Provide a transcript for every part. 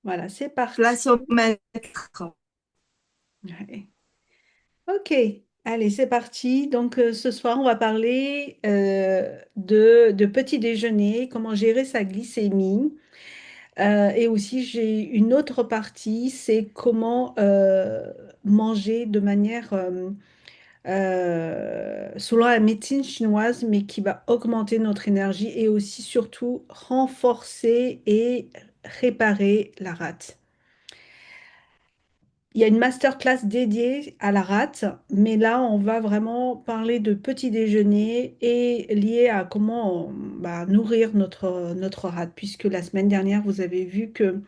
Voilà, c'est parti. Glaciomètre. Ouais. Ok, allez, c'est parti. Donc, ce soir, on va parler de petit déjeuner, comment gérer sa glycémie. Et aussi, j'ai une autre partie, c'est comment manger de manière selon la médecine chinoise, mais qui va augmenter notre énergie et aussi, surtout, renforcer et réparer la rate. Il y a une masterclass dédiée à la rate, mais là, on va vraiment parler de petit déjeuner et lié à comment nourrir notre rate, puisque la semaine dernière, vous avez vu que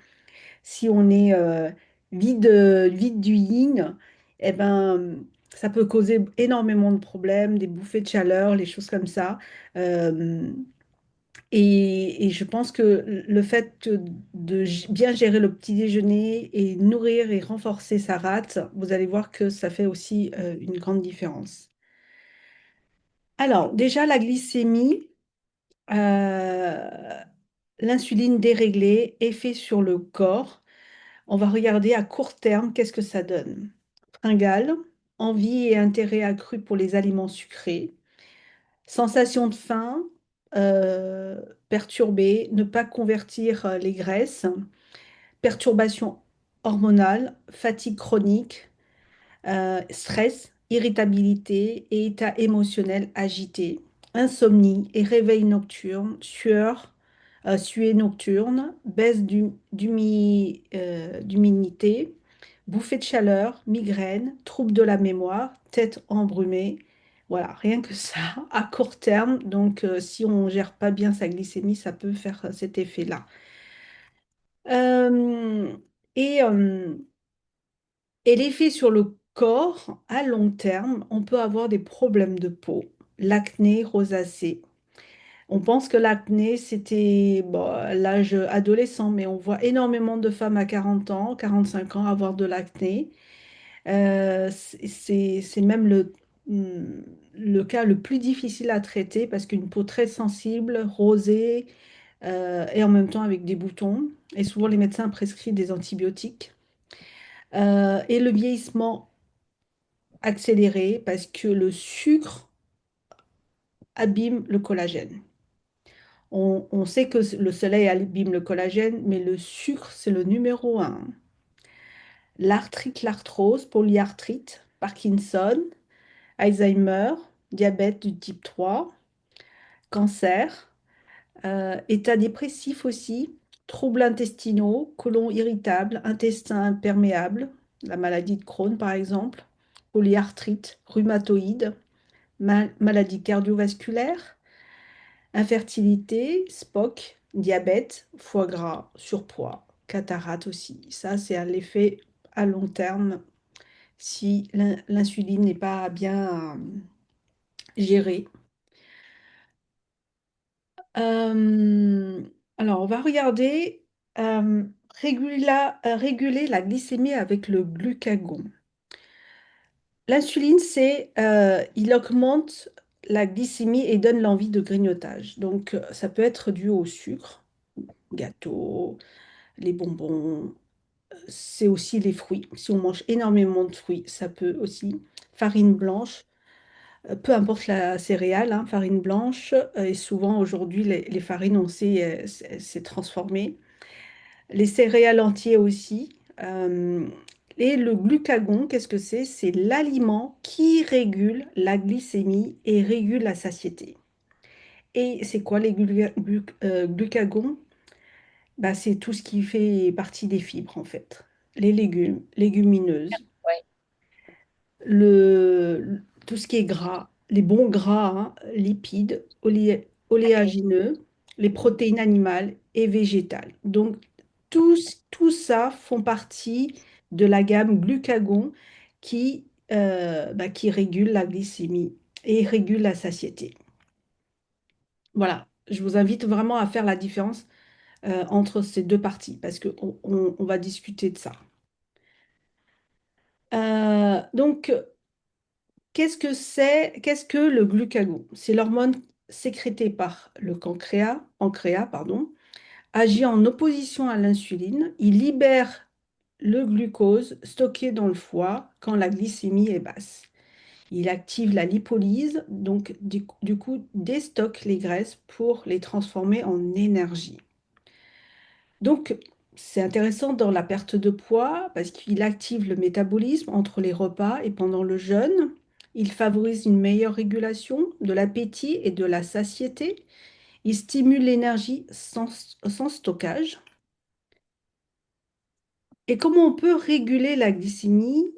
si on est vide du yin, eh ben, ça peut causer énormément de problèmes, des bouffées de chaleur, les choses comme ça. Euh, et je pense que le fait de bien gérer le petit déjeuner et nourrir et renforcer sa rate, vous allez voir que ça fait aussi une grande différence. Alors, déjà, la glycémie, euh, l'insuline déréglée, effet sur le corps. On va regarder à court terme qu'est-ce que ça donne. Fringales, envie et intérêt accru pour les aliments sucrés. Sensation de faim, euh, perturbée, ne pas convertir les graisses, perturbation hormonale, fatigue chronique, stress, irritabilité et état émotionnel agité, insomnie et réveil nocturne, suée nocturne, baisse d'humidité, bouffée de chaleur, migraine, troubles de la mémoire, tête embrumée. Voilà, rien que ça, à court terme. Donc, si on ne gère pas bien sa glycémie, ça peut faire cet effet-là. Euh, et, euh, et l'effet sur le corps, à long terme, on peut avoir des problèmes de peau, l'acné, rosacée. On pense que l'acné, c'était bon, à l'âge adolescent, mais on voit énormément de femmes à 40 ans, 45 ans avoir de l'acné. C'est même le cas le plus difficile à traiter parce qu'une peau très sensible, rosée, et en même temps avec des boutons. Et souvent, les médecins prescrivent des antibiotiques. Et le vieillissement accéléré parce que le sucre abîme le collagène. On sait que le soleil abîme le collagène, mais le sucre, c'est le numéro un. L'arthrite, l'arthrose, polyarthrite, Parkinson, Alzheimer, diabète du type 3, cancer, état dépressif aussi, troubles intestinaux, côlon irritable, intestin imperméable, la maladie de Crohn par exemple, polyarthrite, rhumatoïde, maladie cardiovasculaire, infertilité, SPOC, diabète, foie gras, surpoids, cataracte aussi. Ça, c'est un effet à long terme si l'insuline n'est pas bien gérée. Euh, alors, on va regarder euh, réguler la glycémie avec le glucagon. L'insuline, il augmente la glycémie et donne l'envie de grignotage. Donc, ça peut être dû au sucre, gâteau, les bonbons, c'est aussi les fruits. Si on mange énormément de fruits, ça peut aussi. Farine blanche, peu importe la céréale, hein, farine blanche, et souvent aujourd'hui, les farines, on sait, c'est transformé. Les céréales entières aussi. Et le glucagon, qu'est-ce que c'est? C'est l'aliment qui régule la glycémie et régule la satiété. Et c'est quoi les glucagons? Bah, c'est tout ce qui fait partie des fibres, en fait. Les légumes, légumineuses, Ouais. tout ce qui est gras, les bons gras, hein, lipides, oléagineux, les protéines animales et végétales. Donc, tout ça font partie de la gamme glucagon qui régule la glycémie et régule la satiété. Voilà, je vous invite vraiment à faire la différence entre ces deux parties parce qu'on va discuter de ça. Donc, qu'est-ce que le glucagon? C'est l'hormone. sécrété par le pancréas, pardon, agit en opposition à l'insuline. Il libère le glucose stocké dans le foie quand la glycémie est basse. Il active la lipolyse, donc du coup déstocke les graisses pour les transformer en énergie. Donc, c'est intéressant dans la perte de poids parce qu'il active le métabolisme entre les repas et pendant le jeûne. Il favorise une meilleure régulation de l'appétit et de la satiété. Il stimule l'énergie sans stockage. Et comment on peut réguler la glycémie?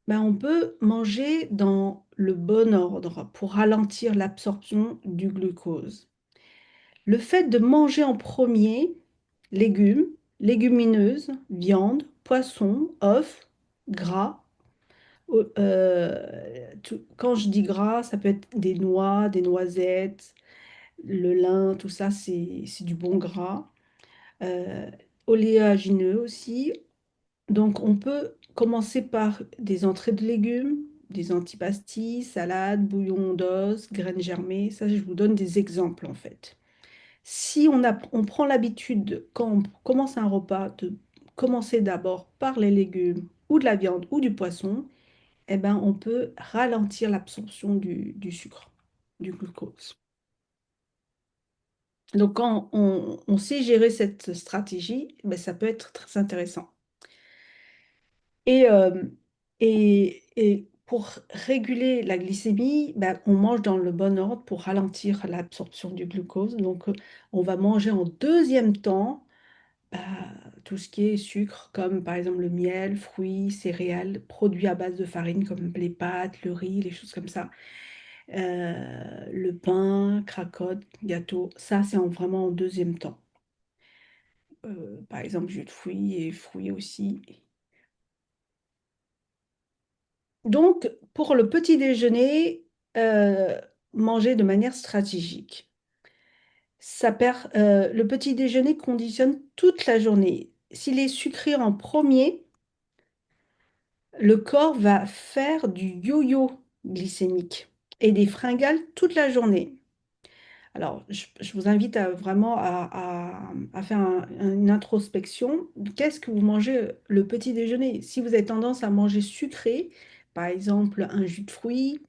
Ben, on peut manger dans le bon ordre pour ralentir l'absorption du glucose. Le fait de manger en premier légumes, légumineuses, viande, poisson, œufs, gras. Quand je dis gras, ça peut être des noix, des noisettes, le lin, tout ça, c'est du bon gras. Euh, Oléagineux aussi. Donc, on peut commencer par des entrées de légumes, des antipastilles, salades, bouillon d'os, graines germées. Ça, je vous donne des exemples en fait. Si on prend l'habitude, quand on commence un repas, de commencer d'abord par les légumes ou de la viande ou du poisson, eh ben, on peut ralentir l'absorption du sucre, du glucose. Donc, quand on sait gérer cette stratégie, ben, ça peut être très intéressant. Et, euh, et pour réguler la glycémie, ben, on mange dans le bon ordre pour ralentir l'absorption du glucose. Donc, on va manger en deuxième temps bah, tout ce qui est sucre, comme par exemple le miel, fruits, céréales, produits à base de farine comme les pâtes, le riz, les choses comme ça. Le pain, cracottes, gâteaux, ça c'est vraiment en deuxième temps. Par exemple, jus de fruits et fruits aussi. Donc, pour le petit déjeuner, euh, manger de manière stratégique. Le petit déjeuner conditionne toute la journée. S'il est sucré en premier, le corps va faire du yo-yo glycémique et des fringales toute la journée. Alors, je vous invite vraiment à faire une introspection. Qu'est-ce que vous mangez le petit déjeuner? Si vous avez tendance à manger sucré, par exemple un jus de fruits,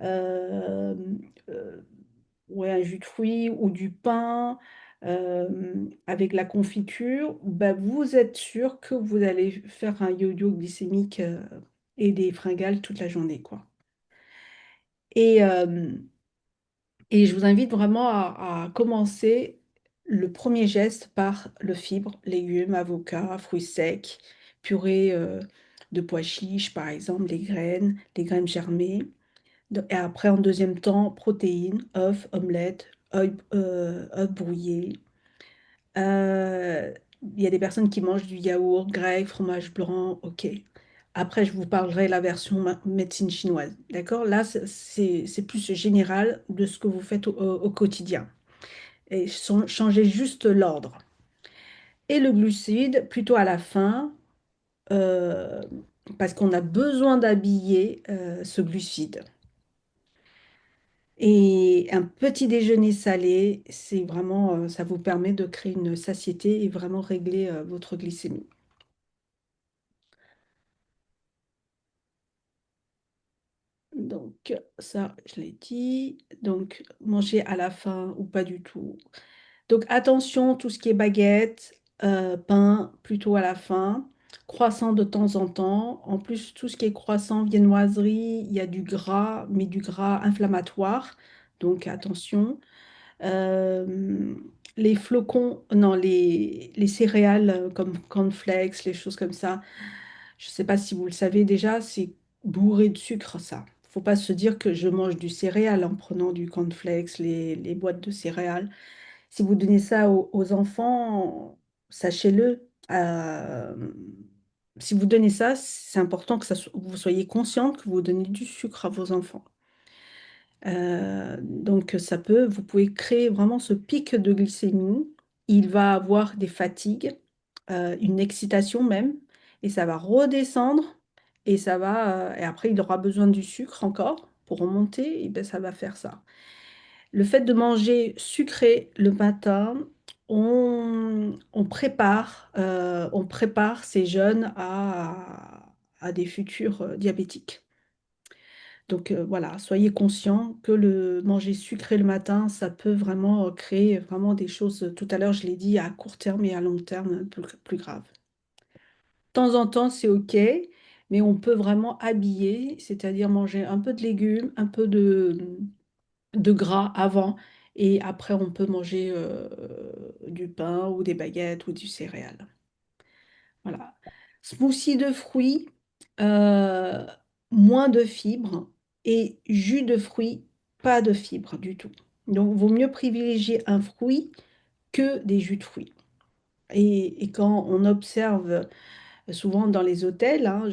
euh, euh, ouais, un jus de fruits ou du pain avec la confiture, bah, vous êtes sûr que vous allez faire un yo-yo glycémique et des fringales toute la journée, quoi. Et, euh, et je vous invite vraiment à commencer le premier geste par le fibre, légumes, avocats, fruits secs, purée de pois chiches, par exemple, les graines germées. Et après, en deuxième temps, protéines, œufs, omelettes, œufs brouillés. Euh, Il y a des personnes qui mangent du yaourt grec, fromage blanc, ok. Après, je vous parlerai la version médecine chinoise. D'accord? Là, c'est plus général de ce que vous faites au quotidien. Et changez juste l'ordre. Et le glucide, plutôt à la fin, euh, parce qu'on a besoin d'habiller ce glucide. Et un petit déjeuner salé, c'est vraiment, ça vous permet de créer une satiété et vraiment régler votre glycémie. Donc, ça, je l'ai dit. Donc, manger à la fin ou pas du tout. Donc, attention, tout ce qui est baguette, pain, plutôt à la fin. Croissant de temps en temps. En plus, tout ce qui est croissant, viennoiserie, il y a du gras, mais du gras inflammatoire. Donc, attention. Euh, les flocons, non, les céréales comme cornflakes, les choses comme ça. Je ne sais pas si vous le savez déjà, c'est bourré de sucre, ça. Faut pas se dire que je mange du céréal en prenant du cornflakes, les boîtes de céréales. Si vous donnez ça aux enfants, sachez-le, si vous donnez ça, c'est important que vous soyez consciente que vous donnez du sucre à vos enfants. Donc vous pouvez créer vraiment ce pic de glycémie. Il va avoir des fatigues, une excitation même, et ça va redescendre, et après il aura besoin du sucre encore pour remonter, et ben ça va faire ça. Le fait de manger sucré le matin, on prépare ces jeunes à des futurs diabétiques. Donc voilà, soyez conscients que le manger sucré le matin, ça peut vraiment créer vraiment des choses, tout à l'heure je l'ai dit, à court terme et à long terme plus graves. De temps en temps, c'est OK, mais on peut vraiment habiller, c'est-à-dire manger un peu de légumes, un peu de gras avant, et après on peut manger du pain ou des baguettes ou du céréal. Voilà. Smoothie de fruits, euh, moins de fibres, et jus de fruits, pas de fibres du tout. Donc, vaut mieux privilégier un fruit que des jus de fruits. Et quand on observe souvent dans les hôtels, hein,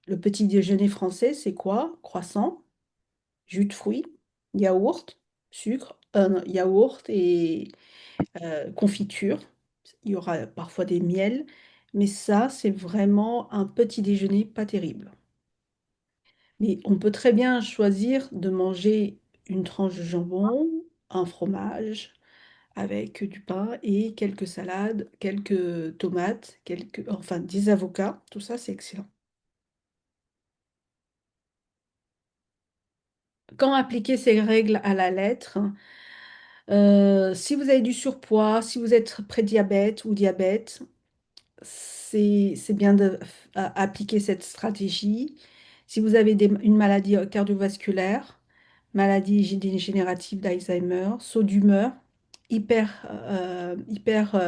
le petit déjeuner français, c'est quoi? Croissant, jus de fruits, yaourt, sucre, non, yaourt et confiture. Il y aura parfois des miels, mais ça, c'est vraiment un petit déjeuner pas terrible. Mais on peut très bien choisir de manger une tranche de jambon, un fromage avec du pain et quelques salades, quelques tomates, enfin des avocats. Tout ça, c'est excellent. Quand appliquer ces règles à la lettre, si vous avez du surpoids, si vous êtes prédiabète ou diabète, c'est bien d'appliquer cette stratégie. Si vous avez une maladie cardiovasculaire, maladie dégénérative d'Alzheimer, saut d'humeur, hyper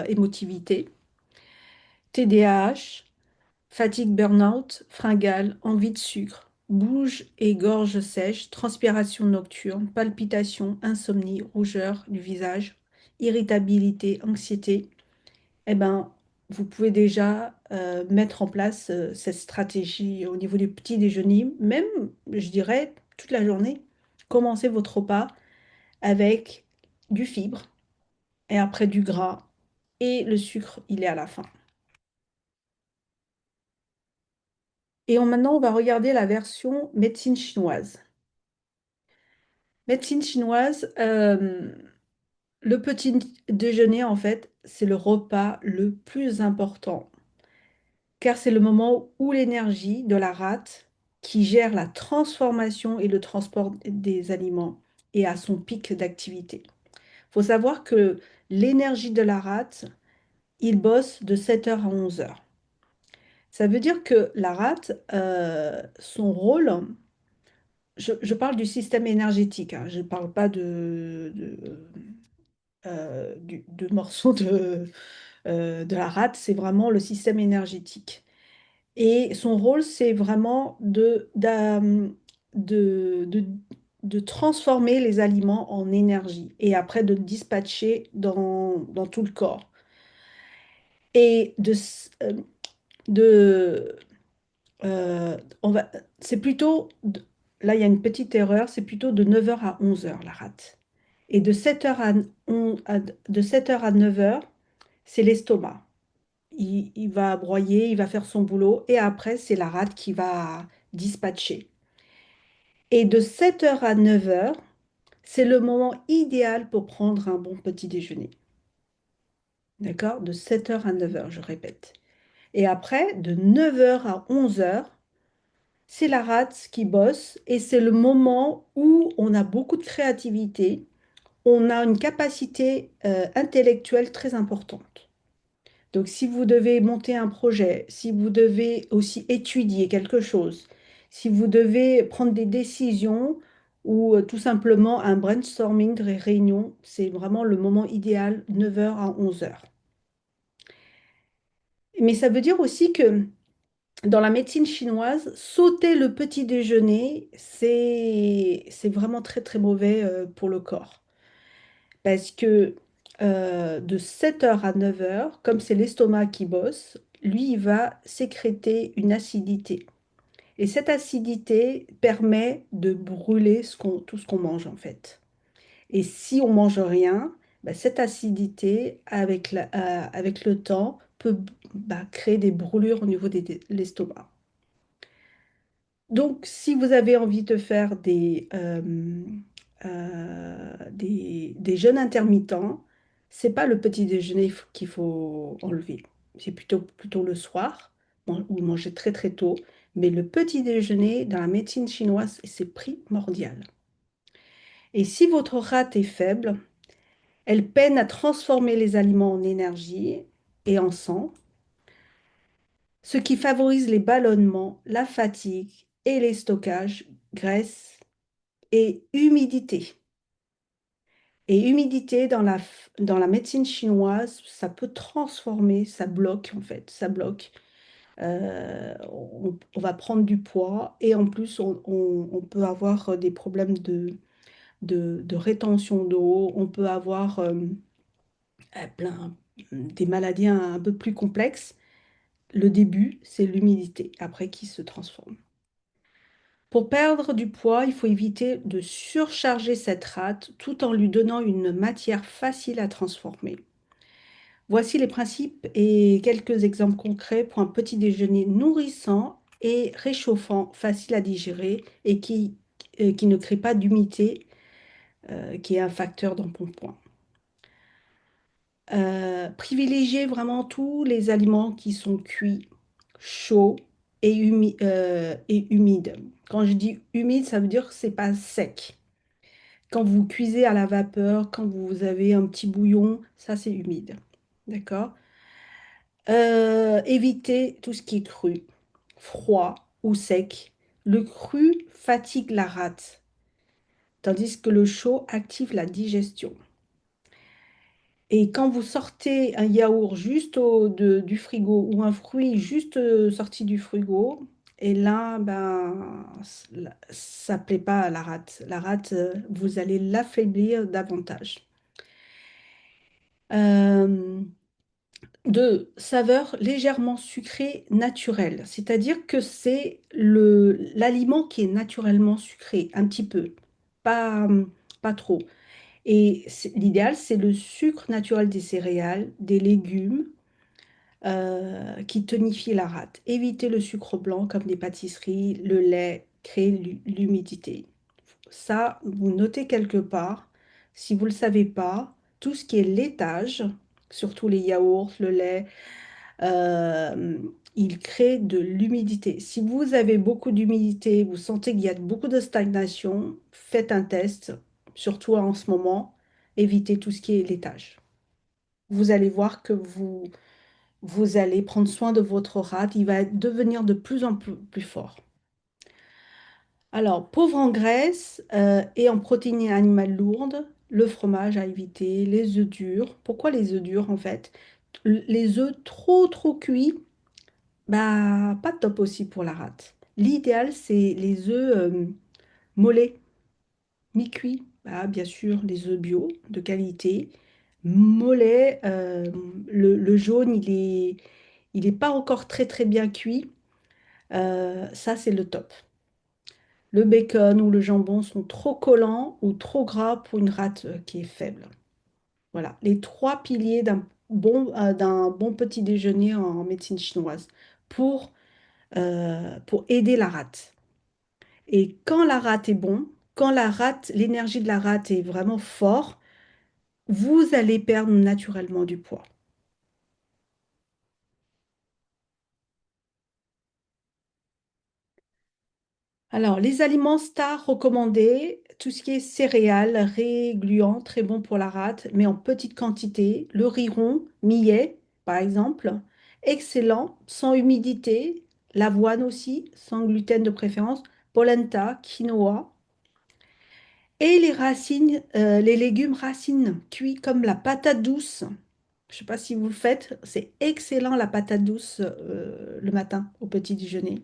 émotivité, TDAH, fatigue burn-out, fringales, envie de sucre, bouche et gorge sèche, transpiration nocturne, palpitations, insomnie, rougeur du visage, irritabilité, anxiété, eh ben, vous pouvez déjà mettre en place cette stratégie au niveau du petit déjeuner, même, je dirais, toute la journée. Commencez votre repas avec du fibre et après du gras et le sucre, il est à la fin. Et maintenant, on va regarder la version médecine chinoise. Médecine chinoise, le petit déjeuner, en fait, c'est le repas le plus important car c'est le moment où l'énergie de la rate qui gère la transformation et le transport des aliments est à son pic d'activité. Il faut savoir que l'énergie de la rate, il bosse de 7 heures à 11 heures. Ça veut dire que la rate, son rôle, je parle du système énergétique, hein, je ne parle pas de morceaux de la rate, c'est vraiment le système énergétique. Et son rôle, c'est vraiment de, de- de transformer les aliments en énergie et après de dispatcher dans tout le corps. Et de, on va, c'est plutôt, là il y a une petite erreur, c'est plutôt de 9 heures à 11 heures la rate. Et de 7 heures de 7 heures à 9 heures, c'est l'estomac. Il va broyer, il va faire son boulot et après, c'est la rate qui va dispatcher. Et de 7 heures à 9 heures, c'est le moment idéal pour prendre un bon petit déjeuner. D'accord? De 7 heures à 9 heures, je répète. Et après, de 9 heures à 11 heures, c'est la rate qui bosse et c'est le moment où on a beaucoup de créativité, on a une capacité intellectuelle très importante. Donc, si vous devez monter un projet, si vous devez aussi étudier quelque chose, si vous devez prendre des décisions ou tout simplement un brainstorming de réunion, c'est vraiment le moment idéal, 9 heures à 11 heures. Mais ça veut dire aussi que dans la médecine chinoise, sauter le petit déjeuner, c'est vraiment très très mauvais pour le corps. Parce que de 7 heures à 9 heures, comme c'est l'estomac qui bosse, lui, il va sécréter une acidité. Et cette acidité permet de brûler tout ce qu'on mange en fait. Et si on mange rien, bah, cette acidité, avec le temps, peut créer des brûlures au niveau de l'estomac. Donc, si vous avez envie de faire des jeûnes intermittents, c'est pas le petit déjeuner qu'il faut enlever. C'est plutôt le soir, ou manger très très tôt. Mais le petit déjeuner, dans la médecine chinoise, c'est primordial. Et si votre rate est faible, elle peine à transformer les aliments en énergie et en sang, ce qui favorise les ballonnements, la fatigue et les stockages, graisse et humidité. Et humidité dans la médecine chinoise, ça peut transformer, ça bloque en fait, ça bloque. On va prendre du poids et en plus on peut avoir des problèmes de rétention d'eau, on peut avoir des maladies un peu plus complexes. Le début, c'est l'humidité, après qui se transforme. Pour perdre du poids, il faut éviter de surcharger cette rate tout en lui donnant une matière facile à transformer. Voici les principes et quelques exemples concrets pour un petit déjeuner nourrissant et réchauffant, facile à digérer et qui ne crée pas d'humidité, qui est un facteur d'embonpoint. Privilégiez vraiment tous les aliments qui sont cuits, chauds et humides. Quand je dis humide, ça veut dire que c'est pas sec. Quand vous cuisez à la vapeur, quand vous avez un petit bouillon, ça c'est humide. D'accord? Évitez tout ce qui est cru, froid ou sec. Le cru fatigue la rate, tandis que le chaud active la digestion. Et quand vous sortez un yaourt du frigo ou un fruit juste sorti du frigo, et là, ben, ça plaît pas à la rate. La rate, vous allez l'affaiblir davantage. Euh, de saveur légèrement sucrée naturelle, c'est-à-dire que c'est l'aliment qui est naturellement sucré, un petit peu, pas, pas trop. Et l'idéal, c'est le sucre naturel des céréales, des légumes, qui tonifie la rate. Évitez le sucre blanc comme des pâtisseries, le lait crée l'humidité. Ça, vous notez quelque part. Si vous ne le savez pas, tout ce qui est laitage, surtout les yaourts, le lait, euh, il crée de l'humidité. Si vous avez beaucoup d'humidité, vous sentez qu'il y a beaucoup de stagnation, faites un test, surtout en ce moment, évitez tout ce qui est laitage. Vous allez voir que vous allez prendre soin de votre rat, il va devenir de plus en plus fort. Alors, pauvre en graisse et en protéines animales lourdes, le fromage à éviter, les œufs durs. Pourquoi les œufs durs en fait? Les œufs trop cuits, bah pas top aussi pour la rate. L'idéal, c'est les œufs mollets, mi-cuits. Bah, bien sûr, les œufs bio de qualité. Mollets, le jaune, il est pas encore très bien cuit. Ça, c'est le top. Le bacon ou le jambon sont trop collants ou trop gras pour une rate qui est faible. Voilà, les trois piliers d'un bon petit déjeuner en médecine chinoise pour aider la rate. Et quand la rate est bon, quand l'énergie de la rate est vraiment fort, vous allez perdre naturellement du poids. Alors, les aliments stars recommandés, tout ce qui est céréales, riz, gluants, très bon pour la rate, mais en petite quantité. Le riz rond, millet, par exemple, excellent, sans humidité. L'avoine aussi, sans gluten de préférence. Polenta, quinoa. Et les racines, les légumes racines, cuits comme la patate douce. Je ne sais pas si vous le faites, c'est excellent la patate douce le matin au petit déjeuner.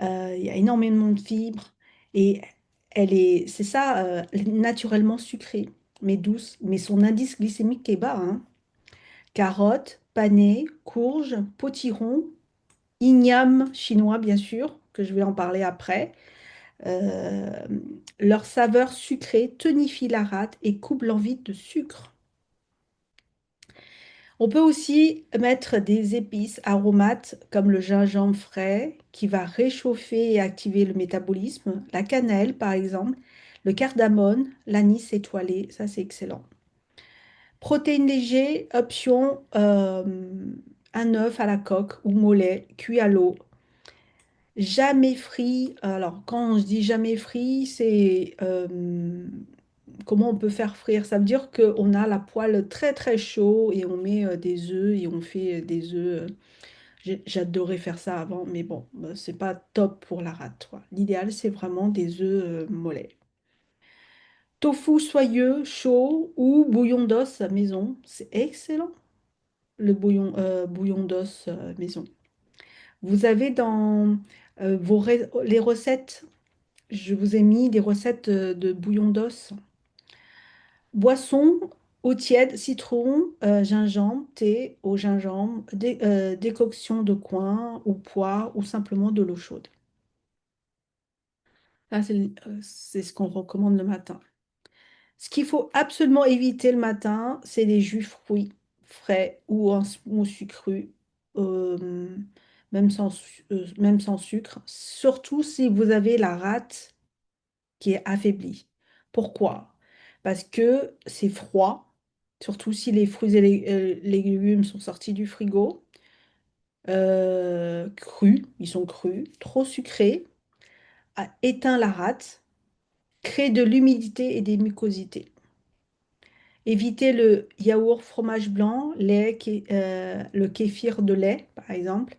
Il y a énormément de fibres et c'est ça, naturellement sucrée, mais douce. Mais son indice glycémique est bas, hein. Carottes, panais, courges, potirons, igname chinois, bien sûr, que je vais en parler après. Euh, leur saveur sucrée tonifie la rate et coupe l'envie de sucre. On peut aussi mettre des épices aromates comme le gingembre frais qui va réchauffer et activer le métabolisme, la cannelle par exemple, Le cardamone, l'anis étoilé, ça c'est excellent. Protéines légers, option un œuf à la coque ou mollet, cuit à l'eau. Jamais frit. Alors, quand je dis jamais frit, c'est comment on peut faire frire? Ça veut dire qu'on a la poêle très très chaud et on met des œufs et on fait des œufs. J'adorais faire ça avant, mais bon, c'est pas top pour la rate, quoi. L'idéal, c'est vraiment des œufs mollets. Tofu soyeux, chaud ou bouillon d'os maison, c'est excellent, le bouillon d'os maison. Vous avez dans les recettes, je vous ai mis des recettes de bouillon d'os. Boisson, eau tiède, citron, gingembre, thé au gingembre, décoction de coin ou poire ou simplement de l'eau chaude. Ça, c'est ce qu'on recommande le matin. Ce qu'il faut absolument éviter le matin, c'est les jus fruits frais ou sucrus, euh, même sans sucre, surtout si vous avez la rate qui est affaiblie. Pourquoi? Parce que c'est froid, surtout si les fruits et les légumes sont sortis du frigo, crus, ils sont crus, trop sucrés, éteint la rate, crée de l'humidité et des mucosités. Évitez le yaourt, fromage blanc, le kéfir de lait, par exemple.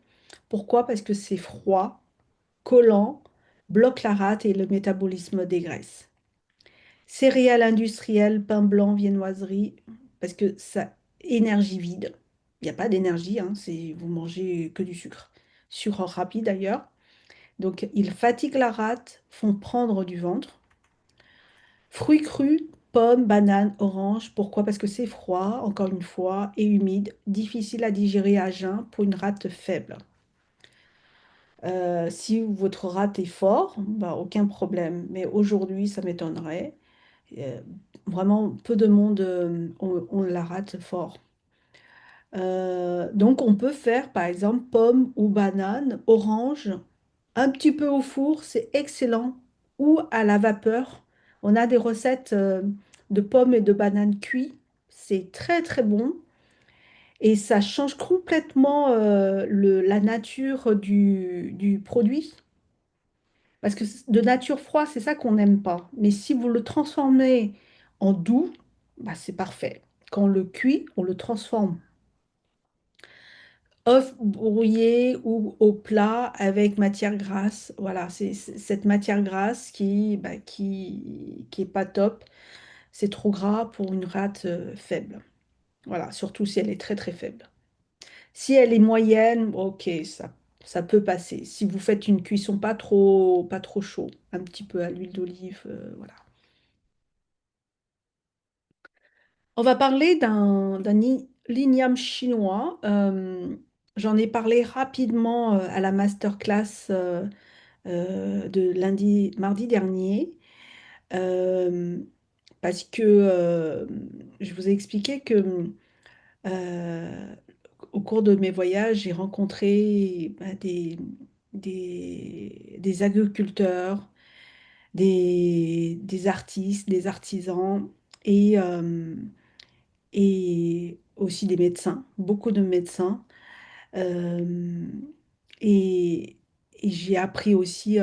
Pourquoi? Parce que c'est froid, collant, bloque la rate et le métabolisme des graisses. Céréales industrielles, pain blanc, viennoiserie, parce que ça, énergie vide. Il n'y a pas d'énergie, hein, vous mangez que du sucre. Sucre rapide d'ailleurs. Donc, ils fatiguent la rate, font prendre du ventre. Fruits crus, pommes, bananes, oranges. Pourquoi? Parce que c'est froid, encore une fois, et humide, difficile à digérer à jeun pour une rate faible. Si votre rate est fort, bah, aucun problème. Mais aujourd'hui, ça m'étonnerait. Euh, Vraiment, peu de monde ont la rate fort. Donc, on peut faire, par exemple, pommes ou bananes, orange, un petit peu au four, c'est excellent. Ou à la vapeur. On a des recettes de pommes et de bananes cuits. C'est très très bon. Et ça change complètement la nature du produit. Parce que de nature froid, c'est ça qu'on n'aime pas. Mais si vous le transformez en doux, bah, c'est parfait. Quand on le cuit, on le transforme. Œuf brouillé ou au plat avec matière grasse. Voilà, c'est cette matière grasse qui est pas top. C'est trop gras pour une rate faible. Voilà, surtout si elle est très très faible. Si elle est moyenne, ok, ça peut passer. Si vous faites une cuisson pas trop chaud, un petit peu à l'huile d'olive, voilà. On va parler l'igname chinois. J'en ai parlé rapidement à la masterclass de mardi dernier, euh, parce que je vous ai expliqué que euh, au cours de mes voyages, j'ai rencontré des agriculteurs, des artistes, des artisans et aussi des médecins, beaucoup de médecins. Euh, et et j'ai appris aussi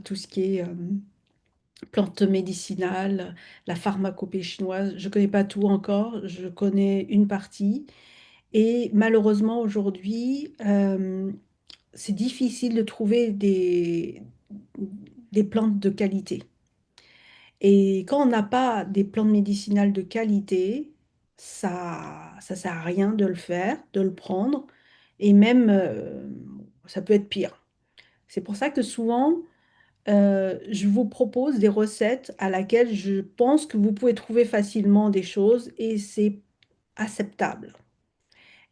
tout ce qui est plantes médicinales, la pharmacopée chinoise. Je ne connais pas tout encore, je connais une partie. Et malheureusement, aujourd'hui, c'est difficile de trouver des plantes de qualité. Et quand on n'a pas des plantes médicinales de qualité, ça sert à rien de le faire, de le prendre. Et même, ça peut être pire. C'est pour ça que souvent, je vous propose des recettes à laquelle je pense que vous pouvez trouver facilement des choses et c'est acceptable.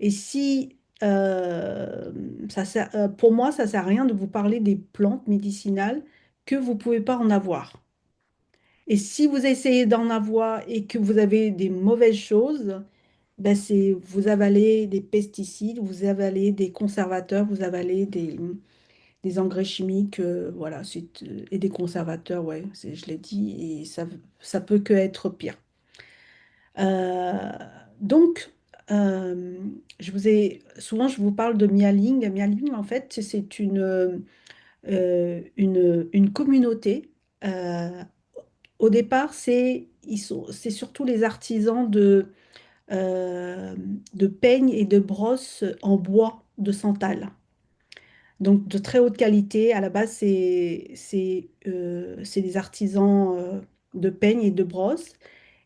Et si pour moi, ça sert à rien de vous parler des plantes médicinales que vous pouvez pas en avoir. Et si vous essayez d'en avoir et que vous avez des mauvaises choses, ben vous avalez des pesticides, vous avalez des conservateurs, vous avalez des des engrais chimiques, voilà, et des conservateurs, ouais, je l'ai dit, et ça peut que être pire. Euh, donc, euh, souvent, je vous parle de Mialing. Mialing, en fait, c'est une communauté. Euh, Au départ, c'est surtout les artisans de peignes et de brosses en bois de santal. Donc de très haute qualité. À la base, c'est des artisans de peignes et de brosses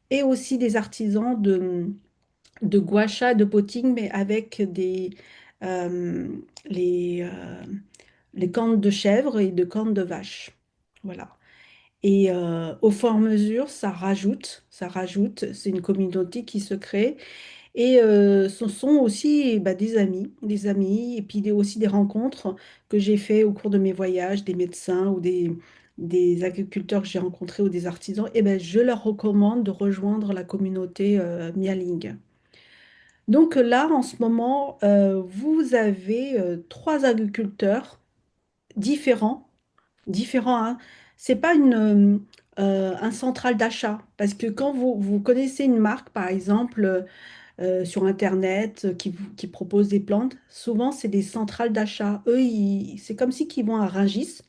et aussi des artisans de gua sha, de potting, mais avec euh, les, euh, les cornes de chèvre et de cornes de vache. Voilà. Et au fur et à mesure, ça rajoute, c'est une communauté qui se crée. Et ce sont aussi bah, des amis, et puis aussi des rencontres que j'ai fait au cours de mes voyages, des médecins ou des agriculteurs que j'ai rencontrés ou des artisans. Et ben, je leur recommande de rejoindre la communauté Mialing. Donc là, en ce moment, vous avez trois agriculteurs différents différent, hein. C'est pas un central d'achat. Parce que quand vous connaissez une marque, par exemple, sur Internet, qui propose des plantes, souvent, c'est des centrales d'achat. Eux, c'est comme si qu'ils vont à Rungis.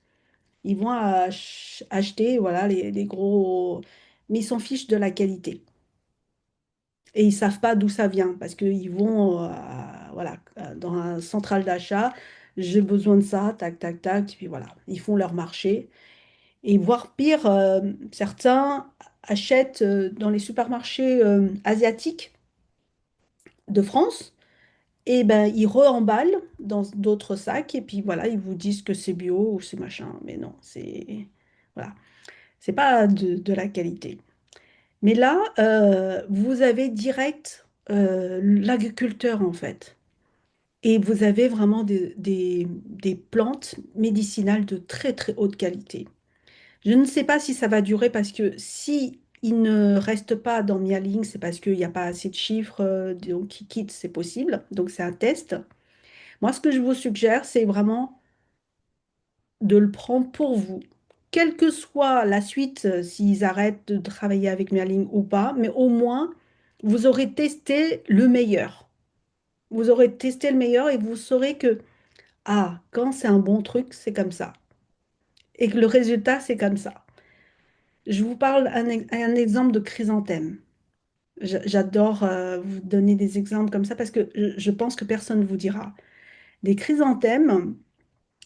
Ils vont acheter, voilà, les gros. Mais ils s'en fichent de la qualité. Et ils savent pas d'où ça vient. Parce qu'ils vont, voilà, dans un central d'achat. J'ai besoin de ça, tac, tac, tac. Puis voilà, ils font leur marché. Et voire pire, certains achètent dans les supermarchés asiatiques de France, et ben ils re-emballent dans d'autres sacs, et puis voilà, ils vous disent que c'est bio ou c'est machin. Mais non, voilà, c'est pas de la qualité. Mais là, vous avez direct l'agriculteur en fait. Et vous avez vraiment des plantes médicinales de très très haute qualité. Je ne sais pas si ça va durer parce que si il ne reste pas dans Mialing, c'est parce qu'il n'y a pas assez de chiffres, donc qui quittent, c'est possible. Donc c'est un test. Moi, ce que je vous suggère, c'est vraiment de le prendre pour vous. Quelle que soit la suite, s'ils arrêtent de travailler avec Mialing ou pas, mais au moins, vous aurez testé le meilleur. Vous aurez testé le meilleur et vous saurez que, ah, quand c'est un bon truc, c'est comme ça. Et que le résultat, c'est comme ça. Je vous parle un exemple de chrysanthème. J'adore vous donner des exemples comme ça parce que je pense que personne ne vous dira. Des chrysanthèmes,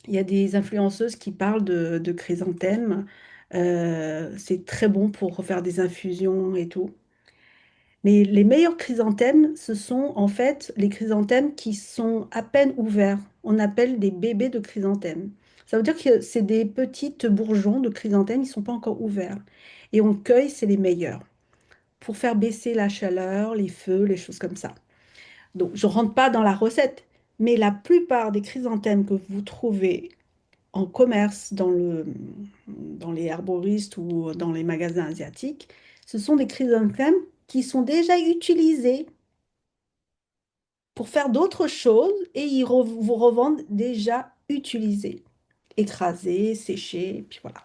il y a des influenceuses qui parlent de chrysanthèmes. C'est très bon pour faire des infusions et tout. Mais les meilleurs chrysanthèmes, ce sont en fait les chrysanthèmes qui sont à peine ouverts. On appelle des bébés de chrysanthèmes. Ça veut dire que c'est des petites bourgeons de chrysanthèmes, ils ne sont pas encore ouverts. Et on cueille, c'est les meilleurs pour faire baisser la chaleur, les feux, les choses comme ça. Donc, je ne rentre pas dans la recette, mais la plupart des chrysanthèmes que vous trouvez en commerce dans les herboristes ou dans les magasins asiatiques, ce sont des chrysanthèmes qui sont déjà utilisés pour faire d'autres choses et vous revendent déjà utilisés, écrasés, séchés, et puis voilà.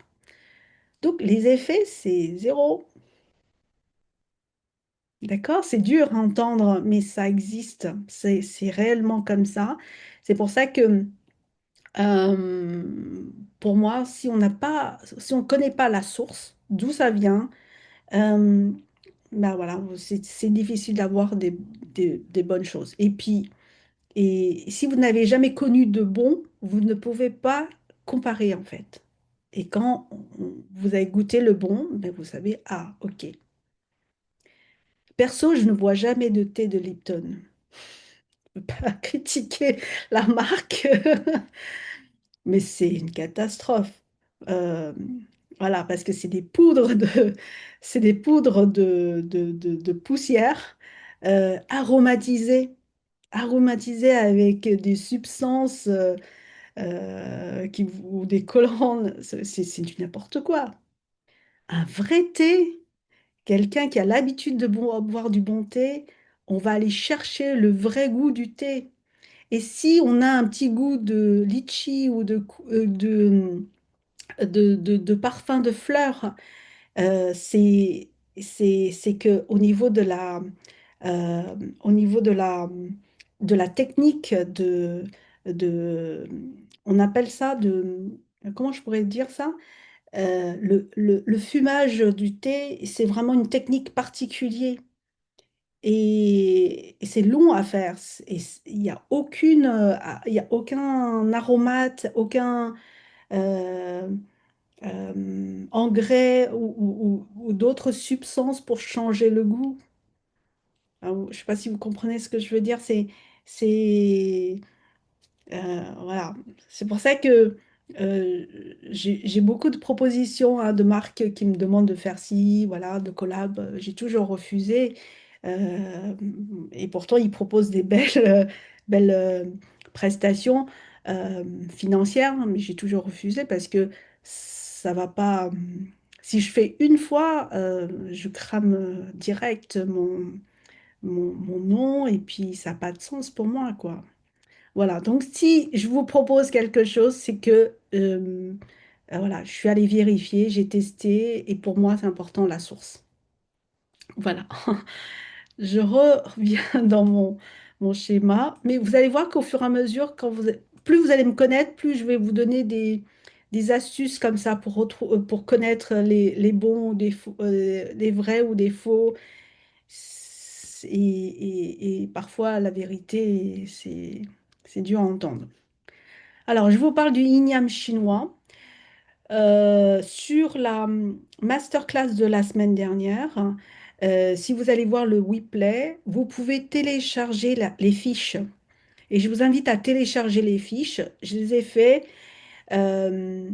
Donc, les effets, c'est zéro. D'accord? C'est dur à entendre, mais ça existe. C'est réellement comme ça. C'est pour ça que, euh, pour moi, si on ne connaît pas la source, d'où ça vient, euh, ben voilà, c'est difficile d'avoir des bonnes choses. Et puis, si vous n'avez jamais connu de bon, vous ne pouvez pas comparer en fait. Et quand vous avez goûté le bon, ben vous savez, ah, ok. Perso, je ne bois jamais de thé de Lipton. Pas critiquer la marque, mais c'est une catastrophe. Euh, voilà, parce que c'est des poudres de poussière aromatisées, aromatisées avec des substances ou des collants. C'est du n'importe quoi. Un vrai thé, quelqu'un qui a l'habitude de boire du bon thé, on va aller chercher le vrai goût du thé. Et si on a un petit goût de litchi ou de parfum de fleurs, c'est que euh, au niveau de la technique de, on appelle ça comment je pourrais dire ça? Le fumage du thé, c'est vraiment une technique particulière et c'est long à faire. Il n'y a il y a aucun aromate, aucun euh, engrais ou d'autres substances pour changer le goût. Je ne sais pas si vous comprenez ce que je veux dire. C'est, voilà. C'est pour ça que j'ai beaucoup de propositions, hein, de marques qui me demandent de faire ci, voilà, de collab. J'ai toujours refusé. Euh, et pourtant, ils proposent des belles prestations financières, mais j'ai toujours refusé parce que ça va pas. Si je fais une fois, je crame direct mon nom et puis ça n'a pas de sens pour moi, quoi. Voilà, donc si je vous propose quelque chose, c'est que voilà, je suis allée vérifier, j'ai testé et pour moi, c'est important la source. Voilà, je reviens dans mon schéma, mais vous allez voir qu'au fur et à mesure, plus vous allez me connaître, plus je vais vous donner des astuces comme ça pour connaître les bons ou des faux, les vrais ou des faux. Et parfois, la vérité, c'est dur à entendre. Alors, je vous parle du yin yang chinois. Sur la masterclass de la semaine dernière, si vous allez voir le WePlay, vous pouvez télécharger les fiches. Et je vous invite à télécharger les fiches. Je les ai fait euh,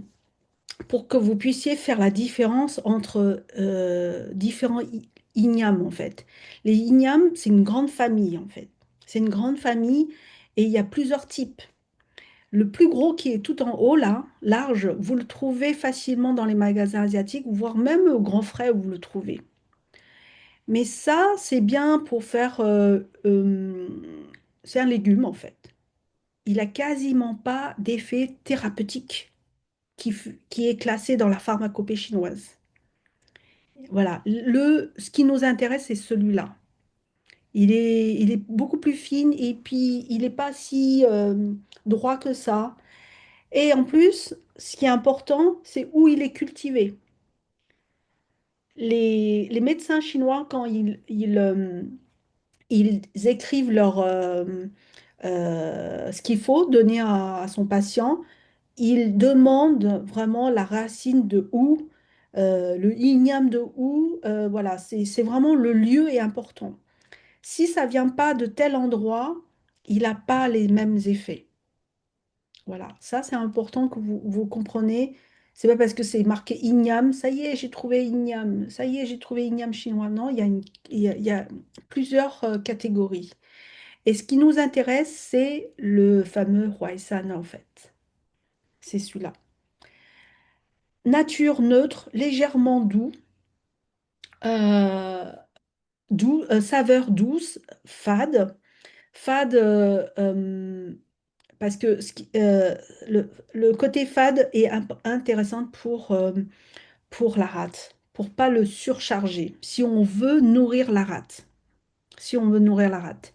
pour que vous puissiez faire la différence entre différents yin-yang, en fait. Les yin-yang, c'est une grande famille, en fait. C'est une grande famille et il y a plusieurs types. Le plus gros qui est tout en haut, là, large, vous le trouvez facilement dans les magasins asiatiques, voire même au Grand Frais, vous le trouvez. Mais ça, c'est bien pour faire... c'est un légume, en fait. Il a quasiment pas d'effet thérapeutique qui est classé dans la pharmacopée chinoise. Voilà. Ce qui nous intéresse, c'est celui-là. Il est beaucoup plus fin et puis il n'est pas si droit que ça. Et en plus, ce qui est important, c'est où il est cultivé. Les médecins chinois, quand ils écrivent ce qu'il faut donner à son patient, ils demandent vraiment la racine de où, le igname de où, voilà, c'est vraiment le lieu est important. Si ça vient pas de tel endroit, il n'a pas les mêmes effets. Voilà, ça c'est important que vous compreniez. C'est pas parce que c'est marqué Ignam, ça y est, j'ai trouvé Ignam, ça y est, j'ai trouvé Ignam chinois. Non, il y a plusieurs catégories. Et ce qui nous intéresse, c'est le fameux Huaysan en fait. C'est celui-là. Nature neutre, légèrement doux, euh, saveur douce, fade. Fade, parce que le côté fade est intéressant pour la rate, pour pas le surcharger, si on veut nourrir la rate. Si on veut nourrir la rate.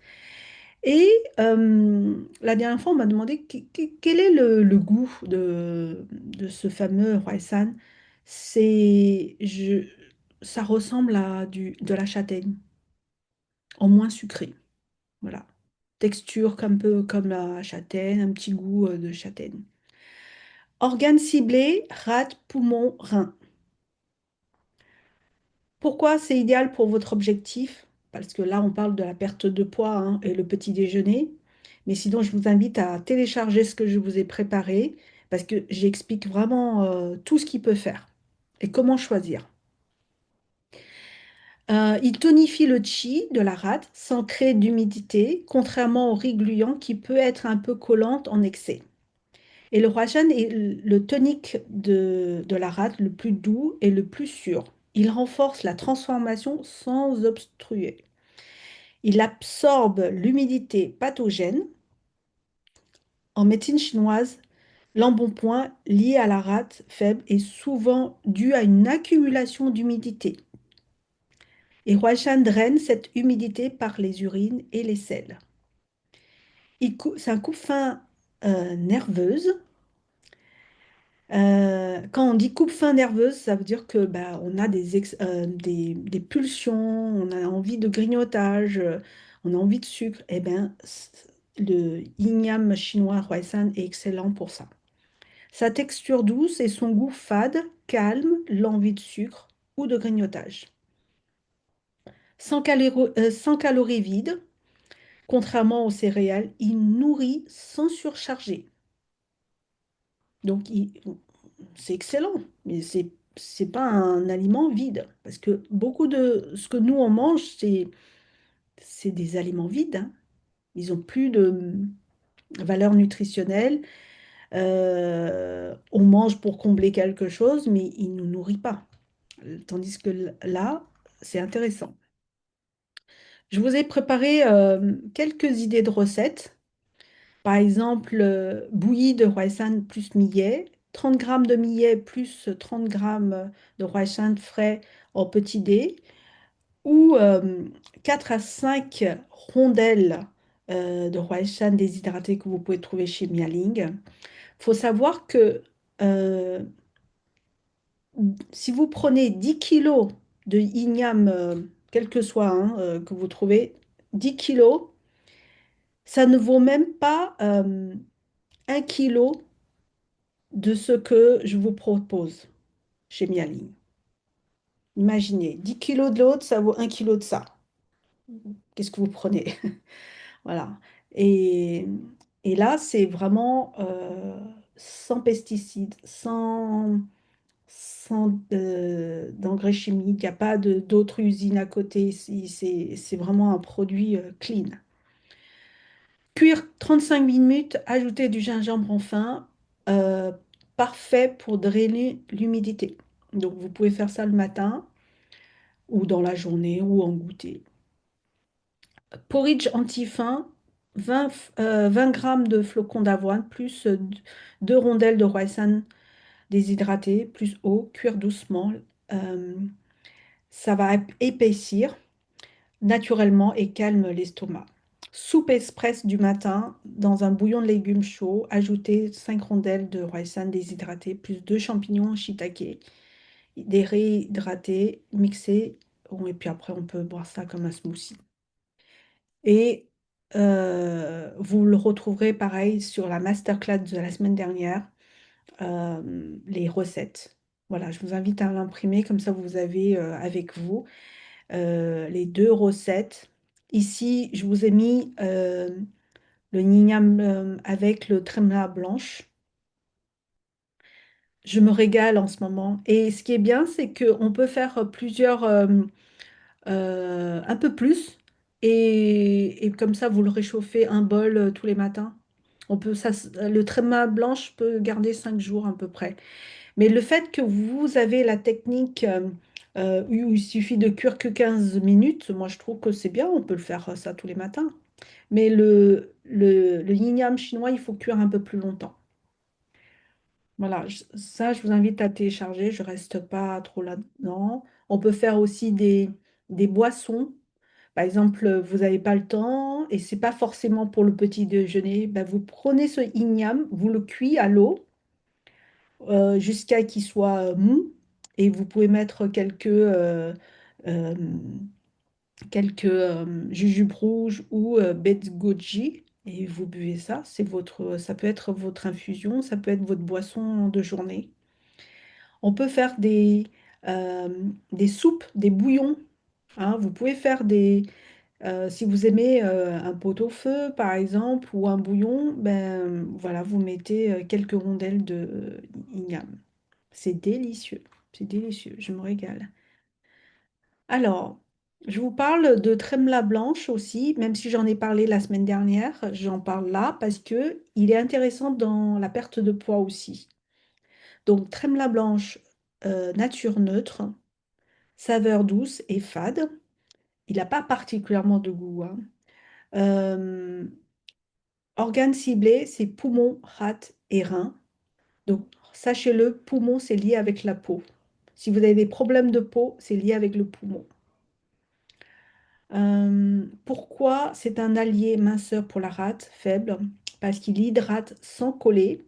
Et la dernière fois, on m'a demandé quel est le goût de ce fameux Khoisan. C'est, je, Ça ressemble à de la châtaigne, en moins sucré. Voilà. Texture un peu comme la châtaigne, un petit goût de châtaigne. Organes ciblés, rate, poumon, rein. Pourquoi c'est idéal pour votre objectif? Parce que là, on parle de la perte de poids, hein, et le petit déjeuner. Mais sinon, je vous invite à télécharger ce que je vous ai préparé parce que j'explique vraiment tout ce qu'il peut faire et comment choisir. Il tonifie le chi de la rate sans créer d'humidité, contrairement au riz gluant qui peut être un peu collante en excès. Et le Huashan est le tonique de la rate le plus doux et le plus sûr. Il renforce la transformation sans obstruer. Il absorbe l'humidité pathogène En médecine chinoise, l'embonpoint lié à la rate faible est souvent dû à une accumulation d'humidité. Et Huaishan draine cette humidité par les urines et les selles. C'est un coupe-faim nerveuse. Quand on dit coupe-faim nerveuse, ça veut dire que bah, on a des pulsions, on a envie de grignotage, on a envie de sucre. Eh bien, le yin yang chinois Huaisan est excellent pour ça. Sa texture douce et son goût fade calme l'envie de sucre ou de grignotage. Sans calories vides, contrairement aux céréales, il nourrit sans surcharger. Donc, c'est excellent, mais c'est pas un aliment vide. Parce que beaucoup de ce que nous, on mange, c'est des aliments vides, hein. Ils ont plus de valeur nutritionnelle. On mange pour combler quelque chose, mais il ne nous nourrit pas. Tandis que là, c'est intéressant. Je vous ai préparé quelques idées de recettes. Par exemple, bouillie de hoisin plus millet, 30 grammes de millet plus 30 grammes de hoisin frais en petit dé, ou 4 à 5 rondelles de hoisin déshydraté que vous pouvez trouver chez Mialing. Il faut savoir que euh, si vous prenez 10 kilos de igname, quel que soit hein, que vous trouvez, 10 kilos, ça ne vaut même pas 1 kilo de ce que je vous propose chez Mialine. Imaginez, 10 kilos de l'autre, ça vaut 1 kilo de ça. Qu'est-ce que vous prenez? Voilà. Et, et là, c'est vraiment sans pesticides, sans d'engrais chimiques. Il n'y a pas d'autres usines à côté. C'est vraiment un produit clean. Cuire 35 minutes, ajouter du gingembre enfin, euh, parfait pour drainer l'humidité. Donc vous pouvez faire ça le matin ou dans la journée ou en goûter. Porridge anti-faim, 20 grammes de flocons d'avoine plus 2 rondelles de croissant déshydraté plus eau, cuire doucement. Euh, Ça va épaissir naturellement et calme l'estomac. Soupe express du matin dans un bouillon de légumes chauds, ajoutez 5 rondelles de croissant déshydraté plus 2 champignons shiitake, des réhydratés, mixés. Bon, et puis après, on peut boire ça comme un smoothie. Et vous le retrouverez pareil sur la masterclass de la semaine dernière, les recettes. Voilà, je vous invite à l'imprimer, comme ça vous avez avec vous les deux recettes. Ici, je vous ai mis le nignam avec le trémla blanche. Je me régale en ce moment. Et ce qui est bien, c'est qu'on peut faire plusieurs, un peu plus. Et comme ça, vous le réchauffez un bol tous les matins. Le tréma blanche peut garder 5 jours à peu près. Mais le fait que vous avez la technique où il suffit de cuire que 15 minutes, moi je trouve que c'est bien, on peut le faire ça tous les matins. Mais le yin yang chinois, il faut cuire un peu plus longtemps. Voilà, ça je vous invite à télécharger, je reste pas trop là-dedans. On peut faire aussi des boissons. Par exemple, vous n'avez pas le temps et c'est pas forcément pour le petit déjeuner. Ben, vous prenez ce igname, vous le cuisez à l'eau jusqu'à qu'il soit mou et vous pouvez mettre euh, quelques jujubes rouges ou baies goji et vous buvez ça. Ça peut être votre infusion, ça peut être votre boisson de journée. On peut faire euh, des soupes, des bouillons, hein. Vous pouvez faire si vous aimez un pot-au-feu, par exemple, ou un bouillon, ben voilà, vous mettez quelques rondelles de igname. C'est délicieux, c'est délicieux, je me régale. Alors, je vous parle de tremla blanche aussi, même si j'en ai parlé la semaine dernière, j'en parle là parce que il est intéressant dans la perte de poids aussi. Donc, tremla blanche, nature neutre, saveur douce et fade. Il n'a pas particulièrement de goût, hein. Euh, Organes ciblés, c'est poumon, rate et rein. Donc, sachez-le, poumon, c'est lié avec la peau. Si vous avez des problèmes de peau, c'est lié avec le poumon. Pourquoi c'est un allié minceur pour la rate faible? Parce qu'il hydrate sans coller,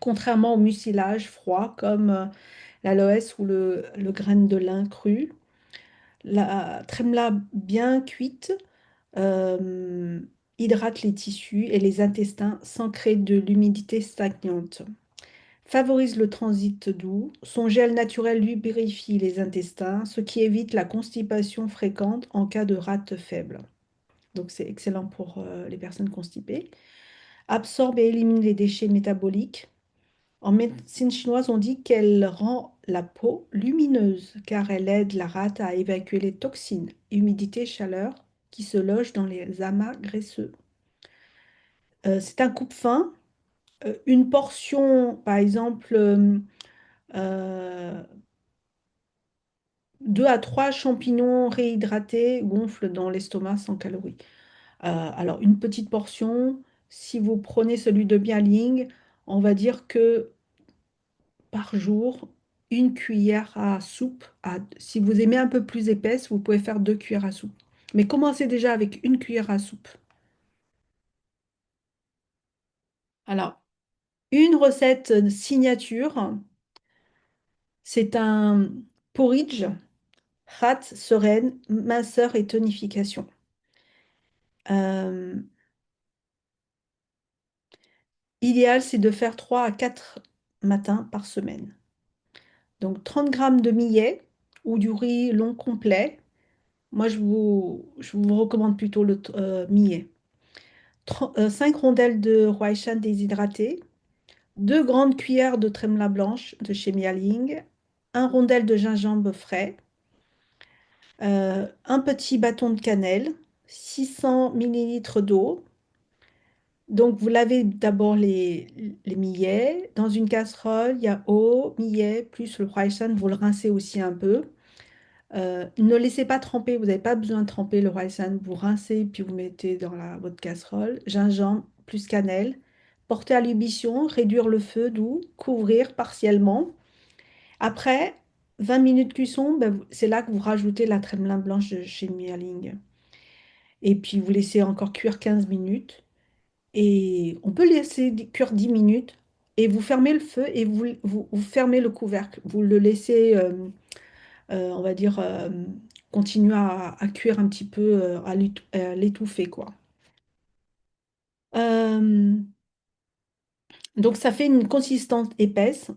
contrairement au mucilage froid comme l'aloès ou le grain de lin cru. La tremla bien cuite euh, hydrate les tissus et les intestins sans créer de l'humidité stagnante. Favorise le transit doux. Son gel naturel lubrifie les intestins, ce qui évite la constipation fréquente en cas de rate faible. Donc c'est excellent pour les personnes constipées. Absorbe et élimine les déchets métaboliques. En médecine chinoise, on dit qu'elle rend la peau lumineuse car elle aide la rate à évacuer les toxines, humidité, chaleur qui se logent dans les amas graisseux. C'est un coupe-faim. Une portion, par exemple, euh, 2 à 3 champignons réhydratés gonflent dans l'estomac sans calories. Alors, une petite portion, si vous prenez celui de Bialing, on va dire que par jour, une cuillère à soupe. Si vous aimez un peu plus épaisse, vous pouvez faire 2 cuillères à soupe. Mais commencez déjà avec une cuillère à soupe. Alors, une recette signature, c'est un porridge, rate, sereine, minceur et tonification. Euh, Idéal, c'est de faire 3 à 4 matins par semaine. Donc 30 grammes de millet ou du riz long complet. Moi, je vous recommande plutôt le millet. 5 rondelles de Roaishan déshydraté, 2 grandes cuillères de tremla blanche de chez Mialing, un rondelle de gingembre frais, un petit bâton de cannelle, 600 millilitres d'eau. Donc, vous lavez d'abord les millets. Dans une casserole, il y a eau, millet, plus le Roaishan, vous le rincez aussi un peu. Ne laissez pas tremper, vous n'avez pas besoin de tremper le Roaishan. Vous rincez, puis vous mettez dans votre casserole. Gingembre plus cannelle. Porter à l'ébullition, réduire le feu doux, couvrir partiellement. Après 20 minutes cuisson, ben, c'est là que vous rajoutez la trempe blanche de chez Mialing. Et puis vous laissez encore cuire 15 minutes. Et on peut laisser cuire 10 minutes. Et vous fermez le feu et vous fermez le couvercle. Vous le laissez, on va dire, continuer à cuire un petit peu, à l'étouffer, quoi. Euh, donc ça fait une consistance épaisse.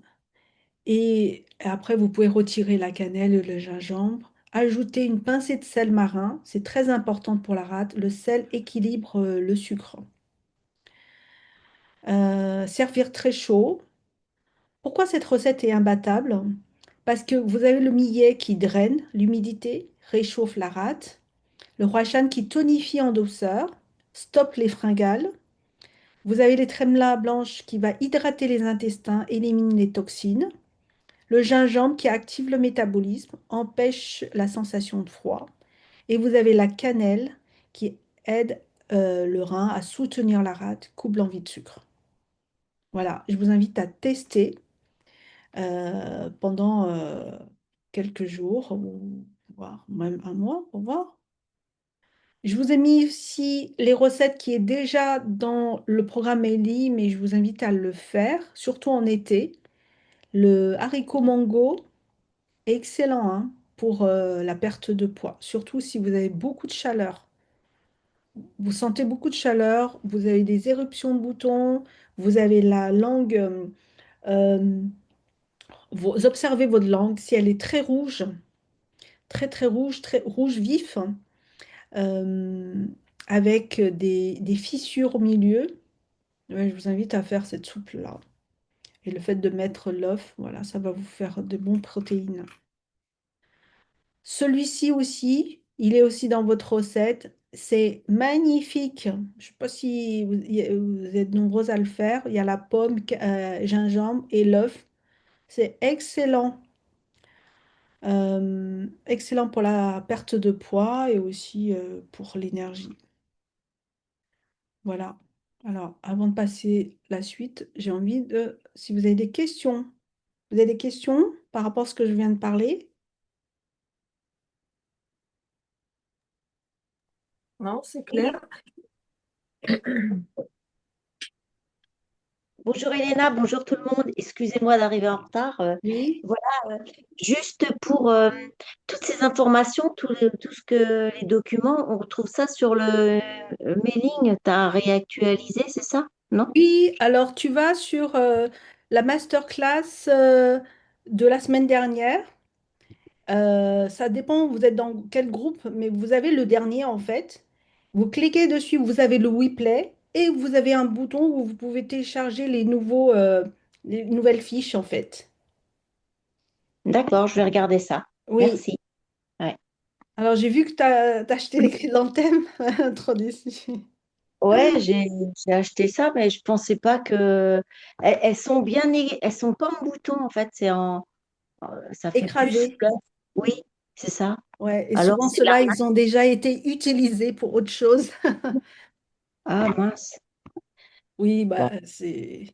Et après, vous pouvez retirer la cannelle et le gingembre. Ajouter une pincée de sel marin, c'est très important pour la rate. Le sel équilibre le sucre. Servir très chaud. Pourquoi cette recette est imbattable? Parce que vous avez le millet qui draine l'humidité, réchauffe la rate, le Roachan qui tonifie en douceur, stoppe les fringales. Vous avez les tremla blanches qui va hydrater les intestins, élimine les toxines. Le gingembre qui active le métabolisme, empêche la sensation de froid. Et vous avez la cannelle qui aide le rein à soutenir la rate, coupe l'envie de sucre. Voilà, je vous invite à tester pendant quelques jours, ou voire même un mois pour voir. Je vous ai mis ici les recettes qui est déjà dans le programme Ellie, mais je vous invite à le faire, surtout en été. Le haricot mango, excellent hein, pour la perte de poids, surtout si vous avez beaucoup de chaleur. Vous sentez beaucoup de chaleur, vous avez des éruptions de boutons, vous avez la langue, euh, vous observez votre langue, si elle est très rouge, très rouge vif, euh, avec des fissures au milieu, ouais, je vous invite à faire cette soupe-là. Et le fait de mettre l'œuf, voilà, ça va vous faire de bonnes protéines. Celui-ci aussi, il est aussi dans votre recette. C'est magnifique. Je ne sais pas si vous êtes nombreux à le faire. Il y a la pomme, gingembre et l'œuf. C'est excellent. Excellent pour la perte de poids et aussi pour l'énergie. Voilà. Alors, avant de passer la suite, j'ai envie de, si vous avez des questions, vous avez des questions par rapport à ce que je viens de parler? Non, c'est clair. Oui. Bonjour Elena, bonjour tout le monde. Excusez-moi d'arriver en retard. Oui. Voilà, juste pour toutes ces informations, tout ce que les documents, on retrouve ça sur le mailing. Tu as réactualisé, c'est ça? Non? Oui, alors tu vas sur la masterclass de la semaine dernière. Ça dépend, vous êtes dans quel groupe, mais vous avez le dernier en fait. Vous cliquez dessus, vous avez le WePlay et vous avez un bouton où vous pouvez télécharger les nouvelles fiches en fait. D'accord, je vais regarder ça. Oui. Merci. Ouais, Alors j'ai vu que tu as acheté les chrysanthèmes. Trop déçu. ouais, j'ai acheté ça, mais je pensais pas que elles sont elles sont pas en bouton en fait. Ça fait plus Écrasé. fleur. Oui, c'est ça. Ouais, et Alors souvent c'est ceux-là, l'arnaque. ils ont déjà été utilisés pour autre chose. Ah mince. Oui, Bon. bah c'est.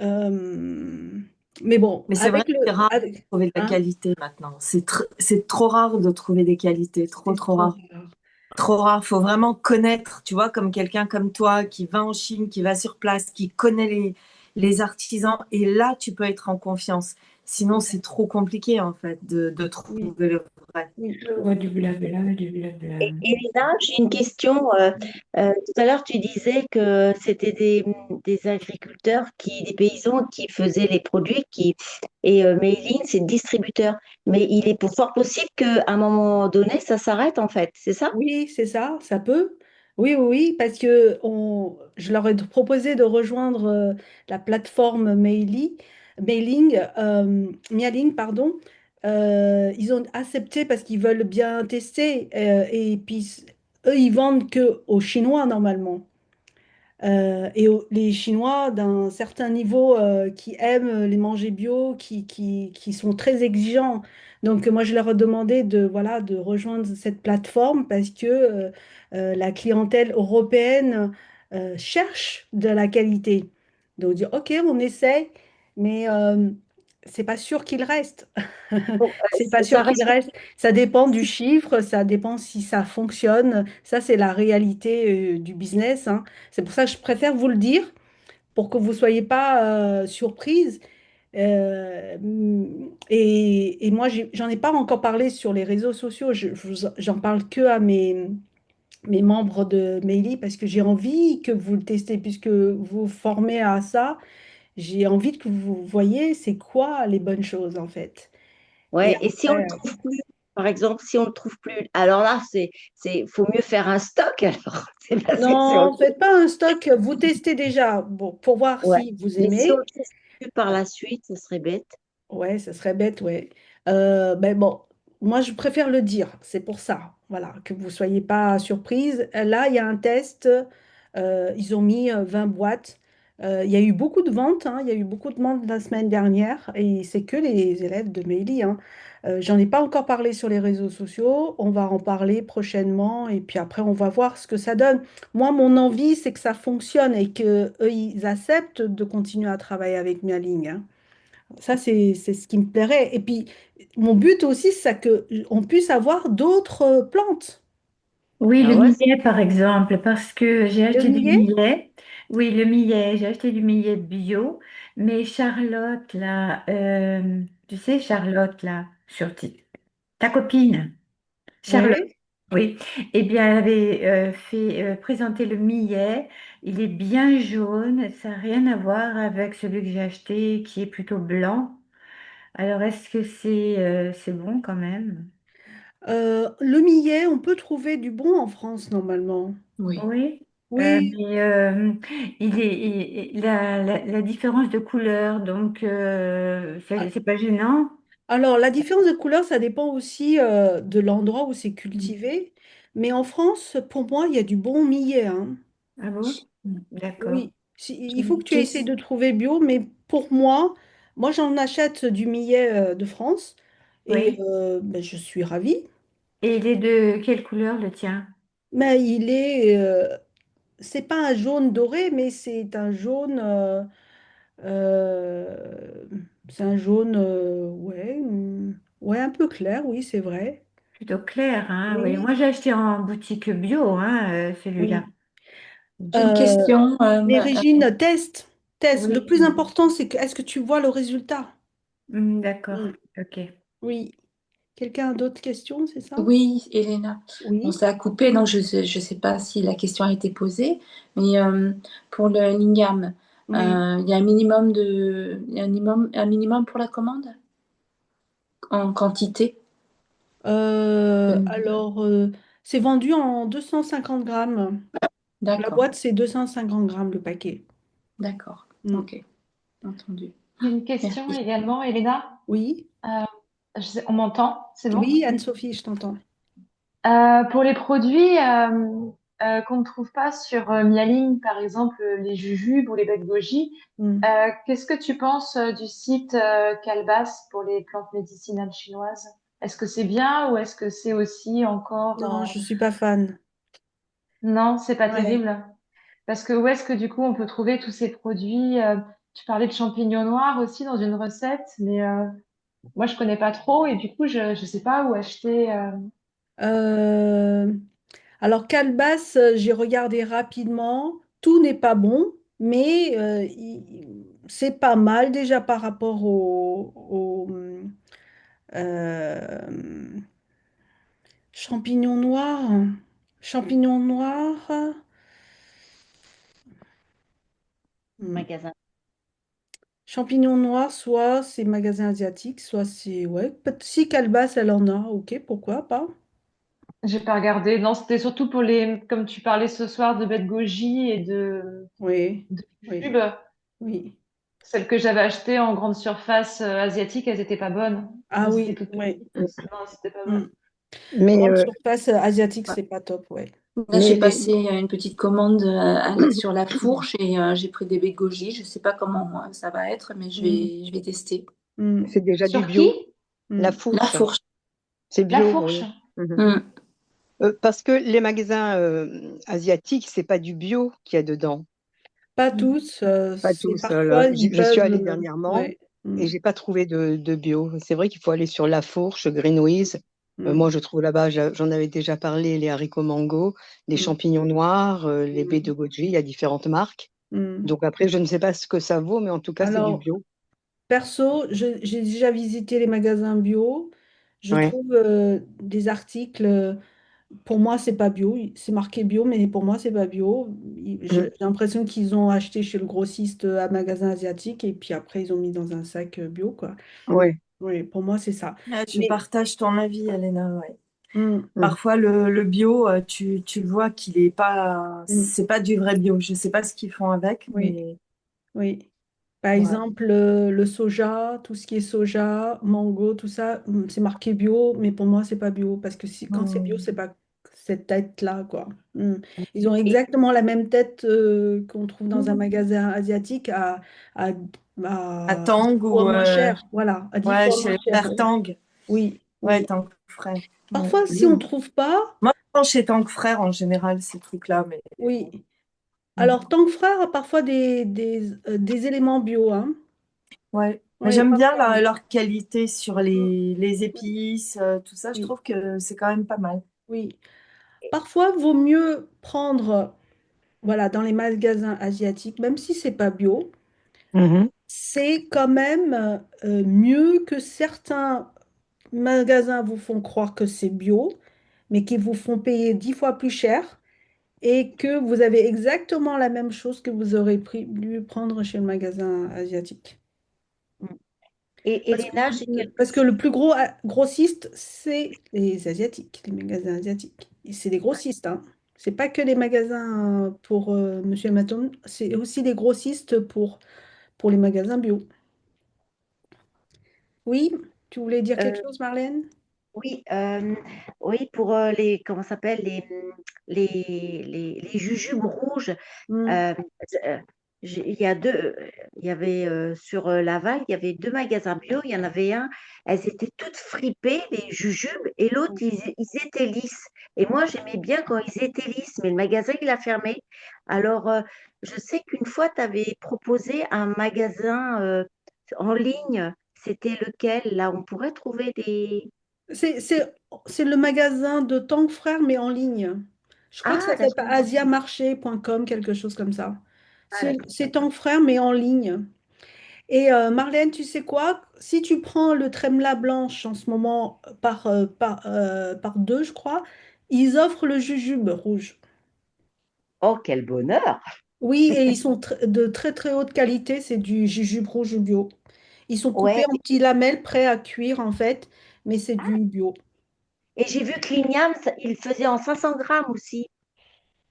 euh, Mais bon, Mais c'est vrai avec que c'est rare de avec, trouver de la hein, qualité maintenant. C'est trop rare de trouver des qualités, trop, c'est trop trop rare. rare. Trop rare. Faut vraiment connaître, tu vois, comme quelqu'un comme toi qui va en Chine, qui va sur place, qui connaît les artisans. Et là, tu peux être en confiance. Sinon, c'est trop compliqué, en fait, de Oui, trouver le vrai. oui. Je vois du blabla, du blabla. Elena, j'ai une question. Tout à l'heure, tu disais que c'était des agriculteurs des paysans qui faisaient les produits, et Mailing, c'est le distributeur. Mais il est pour fort possible qu'à un moment donné, ça s'arrête en fait, c'est ça? Oui, c'est ça, ça peut. Oui, oui, oui, parce que je leur ai proposé de rejoindre la plateforme Mailing, pardon. Ils ont accepté parce qu'ils veulent bien tester. Et puis, eux, ils vendent que aux Chinois normalement. Les Chinois d'un certain niveau qui aiment les manger bio, qui sont très exigeants. Donc moi, je leur ai demandé de, voilà, de rejoindre cette plateforme parce que la clientèle européenne cherche de la qualité. Donc dire, OK, on essaye, mais c'est pas sûr qu'il reste. Bon, C'est pas sûr ça qu'il reste. reste. Ça dépend du chiffre, ça dépend si ça fonctionne. Ça, c'est la réalité du business, hein. C'est pour ça que je préfère vous le dire pour que vous ne soyez pas surprise. Et moi, j'en ai pas encore parlé sur les réseaux sociaux. J'en parle que à mes membres de Maily parce que j'ai envie que vous le testez puisque vous vous formez à ça. J'ai envie que vous voyez c'est quoi les bonnes choses en fait. Et Ouais, et si on le après, trouve plus, par exemple, si on le trouve plus, alors là, faut mieux faire un stock alors. C'est parce que si on le non, trouve, faites pas un stock. Vous testez déjà bon, pour voir ouais. si vous Mais si on aimez. le trouve plus par la suite, ce serait bête. Ouais, ça serait bête, ouais. Ben bon, moi je préfère le dire, c'est pour ça, voilà, que vous ne soyez pas surprise. Là, il y a un test, ils ont mis 20 boîtes. Il y a eu beaucoup de ventes, hein, il y a eu beaucoup de ventes la semaine dernière, et c'est que les élèves de Meili, hein. J'en ai pas encore parlé sur les réseaux sociaux, on va en parler prochainement, et puis après on va voir ce que ça donne. Moi, mon envie, c'est que ça fonctionne et que eux, ils acceptent de continuer à travailler avec Mialing, hein. Ça, c'est ce qui me plairait. Et puis, mon but aussi, c'est que on puisse avoir d'autres plantes. Oui, le Ah ouais, millet, par exemple, parce que j'ai Le acheté du millet? millet. Oui, le millet, j'ai acheté du millet bio. Mais Charlotte, là, tu sais, Charlotte, là, ta copine, Charlotte, Oui. oui, eh bien, elle avait fait présenter le millet. Il est bien jaune, ça n'a rien à voir avec celui que j'ai acheté, qui est plutôt blanc. Alors, est-ce que c'est bon quand même? Le millet, on peut trouver du bon en France, normalement. Oui. Oui, Oui. mais la différence de couleur, donc c'est pas gênant. Alors, la différence de couleur, ça dépend aussi de l'endroit où c'est Mm. cultivé. Mais en France, pour moi, il y a du bon millet, hein. Ah bon? D'accord. Oui. Il J'ai faut que une tu essaies question. de trouver bio, mais pour moi, j'en achète du millet de France et Oui. ben, je suis ravie. Et il est de quelle couleur le tien? Mais c'est pas un jaune doré, mais c'est un jaune, euh, c'est un jaune, ouais, ouais, un peu clair, oui, c'est vrai. Plutôt clair, hein, oui. Oui, Moi, j'ai acheté en boutique bio, hein, celui-là. oui. J'ai une Euh, question. mais Régine, test, test. Le Oui, plus important, c'est que est-ce que tu vois le résultat? d'accord, Mm. ok. Oui. Quelqu'un a d'autres questions, c'est ça? Oui, Elena. Bon, Oui, ça a coupé, donc je sais pas si la question a été posée, mais pour le lingam, oui. il y a un minimum il y a un minimum pour la commande en quantité. Euh, Alors, c'est vendu en 250 grammes. La D'accord, boîte, c'est 250 grammes le paquet. d'accord, Mm. ok, entendu. J'ai une question Merci. également, Elena. Oui, On m'entend, c'est bon? oui, Anne-Sophie, je t'entends. Pour les produits qu'on ne trouve pas sur Mialing, par exemple les jujubes ou les baies de goji, Mm. qu'est-ce que tu penses du site Calbas pour les plantes médicinales chinoises? Est-ce que c'est bien ou est-ce que c'est aussi encore... Non, je suis pas fan. Non, c'est pas Ouais. terrible. Parce que où est-ce que du coup on peut trouver tous ces produits? Tu parlais de champignons noirs aussi dans une recette, mais moi je connais pas trop et du coup je sais pas où acheter. Euh, alors, Calbas, j'ai regardé rapidement. Tout n'est pas bon, mais c'est pas mal déjà par rapport au, euh, champignons noirs. Champignons noirs. Hmm. magasin. Champignons noirs, soit c'est magasin asiatique, soit c'est... Ouais, si Calbas, elle en a, ok, pourquoi pas? J'ai pas regardé. Non, c'était surtout pour les, comme tu parlais ce soir de baies de goji et Oui, de oui, jujubes. oui. Celles que j'avais achetées en grande surface asiatique, elles étaient pas bonnes. Ah Moi, c'était oui, toutes oui. petites. Non, c'était pas Hmm. bon. Mais, Grande surface asiatique, c'est pas top, ouais. Là, mais j'ai les, passé une petite commande sur la fourche et j'ai pris des baies de goji. Je sais pas comment ça va être, mais Hmm, je vais tester. hmm, c'est déjà du Sur qui? bio. La hmm. La fourche, fourche. c'est La bio, fourche. oui. Mhm. Hmm. Parce que les magasins asiatiques, c'est pas du bio qu'il y a dedans. Pas tous, Pas c'est tous. Là, parfois, ils je suis peuvent... allée dernièrement ouais. Hmm, et j'ai pas trouvé de bio. C'est vrai qu'il faut aller sur La Fourche, Greenwiz. hmm, Moi, je trouve là-bas, j'en avais déjà parlé, les haricots mango, les hmm, champignons noirs, les baies de goji, il y a différentes marques. hmm. Donc après, je ne sais pas ce que ça vaut, mais en tout cas, c'est du Alors, bio. perso, j'ai déjà visité les magasins bio. Je Ouais. trouve des articles. Pour moi, c'est pas bio. C'est marqué bio, mais pour moi, c'est pas bio. J'ai Mhm. l'impression qu'ils ont acheté chez le grossiste à magasin asiatique et puis après, ils ont mis dans un sac bio, quoi. Ouais. Oui, pour moi, c'est ça. Ah, Je Mais partage ton avis, Elena. Ouais. hum, Mhm. Parfois, le bio, tu le vois qu'il est pas, hum, c'est pas du vrai bio. Je sais pas ce qu'ils font avec, oui, mais oui. Par ouais. exemple, le soja, tout ce qui est soja, mango, tout ça, c'est marqué bio, mais pour moi, c'est pas bio parce que quand c'est bio, Hmm. c'est pas cette tête-là, quoi. Ils ont Et, exactement la même tête qu'on trouve dans un Hmm. magasin asiatique à, À à 10 Tang fois ou moins cher. Voilà, à 10 ouais, fois chez moins le cher. frère Tang. Oui, Ouais, oui. Tang frère. Ouais. Parfois, si on trouve pas, Moi, je prends chez Tang frère en général ces trucs-là, mais oui. hmm. Alors, Tank Frère a parfois des éléments bio, hein. Ouais. Mais Oui, j'aime bien parfois. leur qualité sur Mm, les épices, tout ça. Je Oui, trouve que c'est quand même pas mal. oui. Parfois, vaut mieux prendre, voilà, dans les magasins asiatiques, même si c'est pas bio, Mhm. c'est quand même mieux que certains magasins vous font croire que c'est bio, mais qui vous font payer 10 fois plus cher et que vous avez exactement la même chose que vous aurez dû prendre chez le magasin asiatique. et Parce que, Elena, j'ai quelque parce que le plus gros grossiste, c'est les Asiatiques, les magasins asiatiques. Et c'est des grossistes, hein. C'est pas que les magasins pour Monsieur Amazon, c'est aussi des grossistes pour les magasins bio. Oui, tu voulais dire quelque euh, chose, Marlène? oui, oui, pour les, comment ça s'appelle, les jujubes rouges. Hmm. euh, il y a il y avait sur Laval, il y avait deux magasins bio. Il y en avait un, elles étaient toutes fripées, les jujubes, et l'autre, ils étaient lisses. Et moi, j'aimais bien quand ils étaient lisses, mais le magasin, il a fermé. Alors, je sais qu'une fois, tu avais proposé un magasin en ligne. C'était lequel, là? On pourrait trouver des... C'est, c'est, c'est le magasin de Tank Frères, mais en ligne. Je crois que ça Ah, s'appelle d'accord. asiamarché.com, quelque chose comme ça. Ah, d'accord. C'est Tank Frères, mais en ligne. Et Marlène, tu sais quoi? Si tu prends le Tremla blanche en ce moment par deux, je crois, ils offrent le jujube rouge. Oh, quel bonheur! Oui, et ils sont de très très haute qualité. C'est du jujube rouge bio. Ils sont coupés Ouais. en petits lamelles, prêts à cuire en fait, mais c'est du bio. Et j'ai vu que l'igname, il faisait en 500 grammes aussi.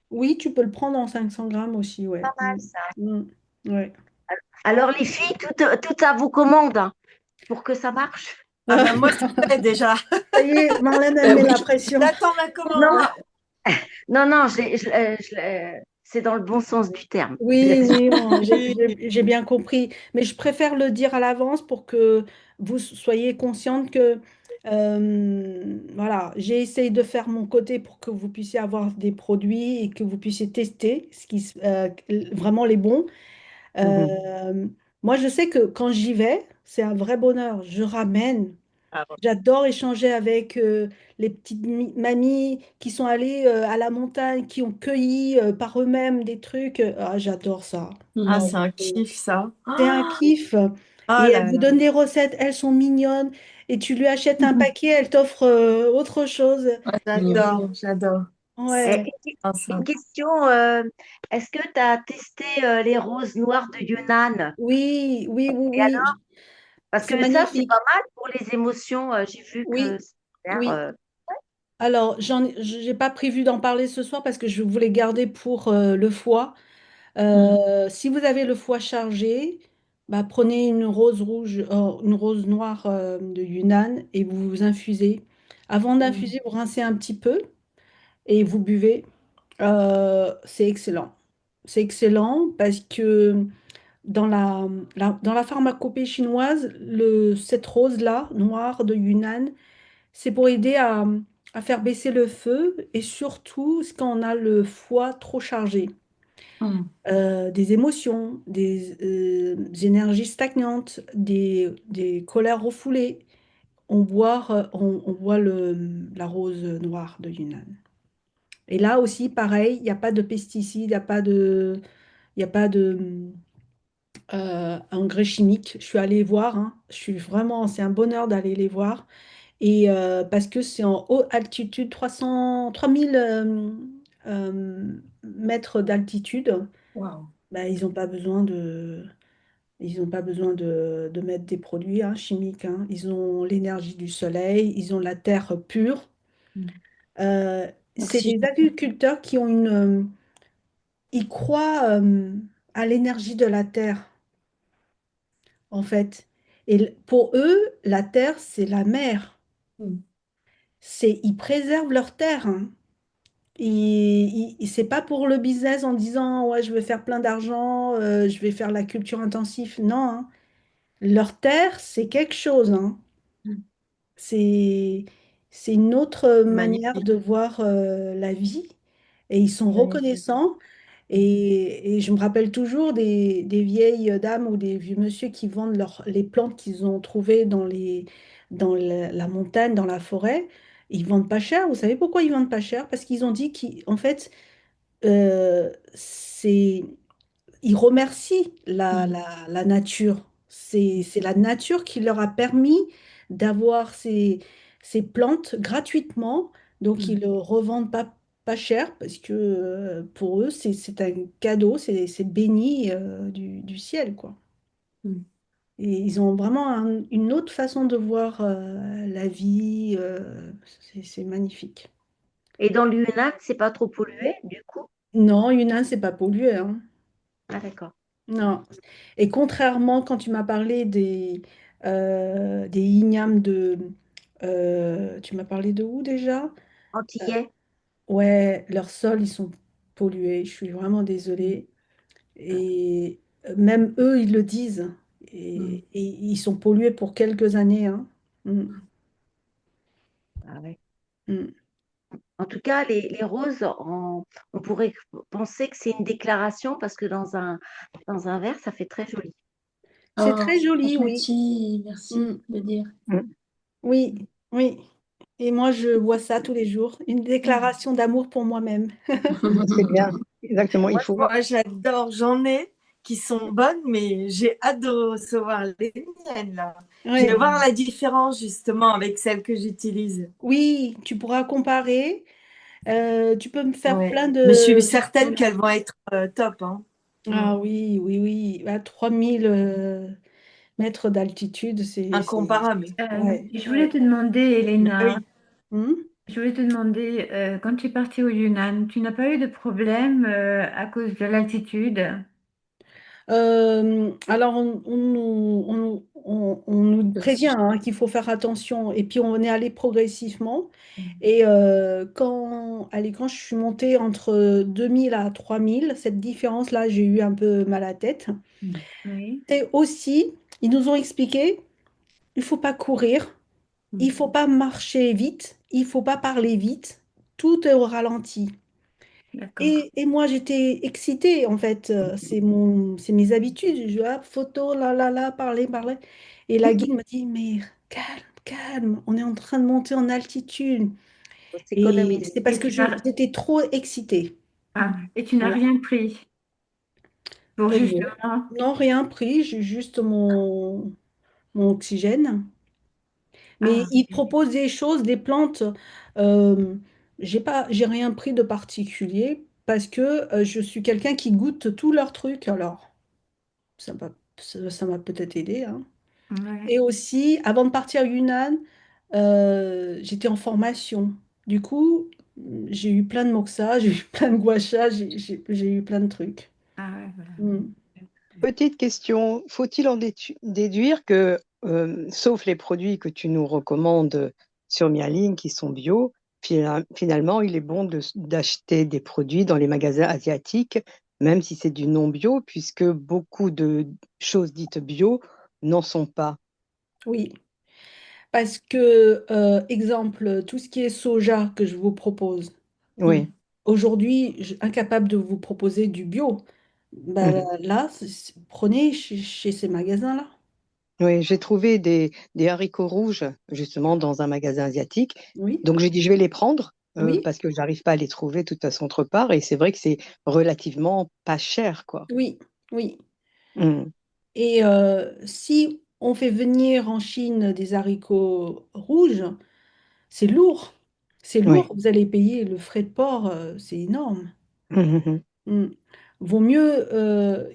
Oui, tu peux le prendre en 500 grammes aussi, ouais. Pas mal, ça. Mm. Ouais. Alors, les filles, tout à vos commandes hein, pour que ça marche. Ah ben moi, c'est fait déjà. Ça y est, Marlène, elle met Oui, la pression. j'attends ma commande. Non, non, c'est dans le bon sens du terme, bien Oui, sûr. oui, bon, Oui. j'ai bien compris. Mais je préfère le dire à l'avance pour que vous soyez consciente que, voilà, j'ai essayé de faire mon côté pour que vous puissiez avoir des produits et que vous puissiez tester vraiment les bons. Mhm. Euh, Moi, je sais que quand j'y vais, c'est un vrai bonheur. Je ramène. Ah ouais. J'adore échanger avec les petites mamies qui sont allées à la montagne, qui ont cueilli par eux-mêmes des trucs. Ah, j'adore ça. Ah, Non, c'est un kiff, ça. c'est un Ah, kiff. oh Et elle là vous là. donne des recettes, elles sont mignonnes. Et tu lui achètes un paquet, elle t'offre autre chose. Ah, Et j'adore, j'adore. Et ouais, une Enceinte. question, est-ce que tu as testé les roses noires de Yunnan? oui, oui, oui, Et alors, oui. parce C'est que ça, c'est pas magnifique. mal pour les émotions. J'ai vu que Oui, ça a l'air, oui. Alors, j'ai pas prévu d'en parler ce soir parce que je voulais garder pour le foie. Mm. Si vous avez le foie chargé, bah, prenez une rose noire de Yunnan et vous vous infusez. Avant Mm. d'infuser, vous rincez un petit peu et vous buvez. C'est excellent. C'est excellent parce que dans la pharmacopée chinoise, cette rose-là, noire de Yunnan, c'est pour aider à faire baisser le feu et surtout quand on a le foie trop chargé. Mm. Des émotions, des énergies stagnantes, des colères refoulées. On boit la rose noire de Yunnan. Et là aussi, pareil, il n'y a pas de pesticides, il y a pas de engrais chimiques. Je suis allée voir, hein. C'est un bonheur d'aller les voir. Et parce que c'est en haute altitude, 3000 mètres d'altitude, Wow. bah, ils ont pas besoin de mettre des produits hein, chimiques, hein. Ils ont l'énergie du soleil, ils ont la terre pure. Mm. Euh, c'est des Oxygène. agriculteurs ils croient à l'énergie de la terre, en fait. Et pour eux, la terre, c'est la mer. Mm. Ils préservent leur terre, hein. C'est pas pour le business en disant, ouais, je vais faire plein d'argent, je vais faire la culture intensive. Non, hein. Leur terre, c'est quelque chose, hein. Mm. C'est, c'est une autre manière Magnifique. de voir la vie et ils sont Magnifique. reconnaissants. Et je me rappelle toujours des vieilles dames ou des vieux monsieur qui vendent les plantes qu'ils ont trouvées dans la montagne, dans la forêt. Ils vendent pas cher. Vous savez pourquoi ils vendent pas cher? Parce qu'ils ont dit qu'en fait, c'est ils remercient Mm. la nature. C'est la nature qui leur a permis d'avoir ces plantes gratuitement. Donc, ils Mm. ne le revendent pas cher parce que pour eux, c'est un cadeau, c'est béni du ciel, quoi. Mm. Et ils ont vraiment une autre façon de voir la vie. C'est magnifique. et dans le Yunnan, c'est pas trop pollué, du coup. Non, Yunnan, c'est pas pollué, hein. Ah, d'accord. Non. Et contrairement, quand tu m'as parlé des ignames tu m'as parlé de où déjà? Antillais. Ouais, leurs sols, ils sont pollués. Je suis vraiment Mm. désolée. Et Même eux, ils le disent. Mm. Et ils sont pollués pour quelques années, hein. Mm, Ah ouais. mm. En tout cas, les roses, on pourrait penser que c'est une déclaration parce que dans un verre, ça fait très joli. C'est Oh, très c'est trop joli, oui. gentil, Mm, merci de dire. Mm. oui, oui. Et moi, je vois ça tous les jours. Une déclaration d'amour pour moi-même. C'est bien, exactement, il faut. Moi, j'adore, j'en ai qui sont bonnes, mais j'ai hâte de recevoir les miennes, là. Je vais Ouais. voir la différence, justement, avec celles que j'utilise. Oui, tu pourras comparer. Tu peux me faire Ouais. plein Mais je suis de... certaine qu'elles vont être top, hein. Mm. Ah oui, oui, oui. À 3000 mètres d'altitude, Incomparable. Ouais, Je voulais ouais. te demander, Bah Elena, oui. Hmm. je voulais te demander, quand tu es partie au Yunnan, tu n'as pas eu de problème à cause de l'altitude? Alors, on nous prévient Merci. hein, qu'il faut faire attention. Et puis, on est allé progressivement. Et quand je suis montée entre 2000 à 3000, cette différence-là, j'ai eu un peu mal à la tête. Oui, C'est aussi, ils nous ont expliqué, il faut pas courir, il faut pas marcher vite, il faut pas parler vite, tout est au ralenti. d'accord. Et moi, j'étais excitée, en fait. C'est mes habitudes. Je hop, photo, là, là, là, parler, parler. Et la guide m'a dit, mais calme, calme, on est en train de monter en altitude. Faut Et s'économiser. c'est parce Et que tu n'as j'étais trop excitée. et tu n'as Voilà. rien pris pour Non, justement. non, rien pris, j'ai juste mon oxygène. Mais Ah, ils proposent des choses, des plantes. Euh, j'ai rien pris de particulier parce que je suis quelqu'un qui goûte tous leurs trucs. Alors, ça m'a peut-être aidé, hein. ouais. Et aussi, avant de partir à Yunnan, j'étais en formation. Du coup, j'ai eu plein de moxa, j'ai eu plein de gua sha, j'ai eu plein de trucs. Ah ouais, voilà. Mm. Petite question, faut-il en déduire que, sauf les produits que tu nous recommandes sur Mialine qui sont bio, finalement, il est bon d'acheter des produits dans les magasins asiatiques, même si c'est du non bio, puisque beaucoup de choses dites bio n'en sont pas. Oui, parce que, exemple, tout ce qui est soja que je vous propose, Oui. aujourd'hui, je suis incapable de vous proposer du bio. Bah, Mhm. là, prenez chez ces magasins-là. Oui, j'ai trouvé des haricots rouges justement dans un magasin asiatique. Oui, Donc j'ai dit je vais les prendre oui, parce que j'arrive pas à les trouver de toute façon autre part. Et c'est vrai que c'est relativement pas cher, quoi. oui, oui. Mhm. Et si on fait venir en Chine des haricots rouges, c'est lourd. C'est lourd. Oui. Vous allez payer le frais de port, c'est énorme. Mhm. Mm. Vaut mieux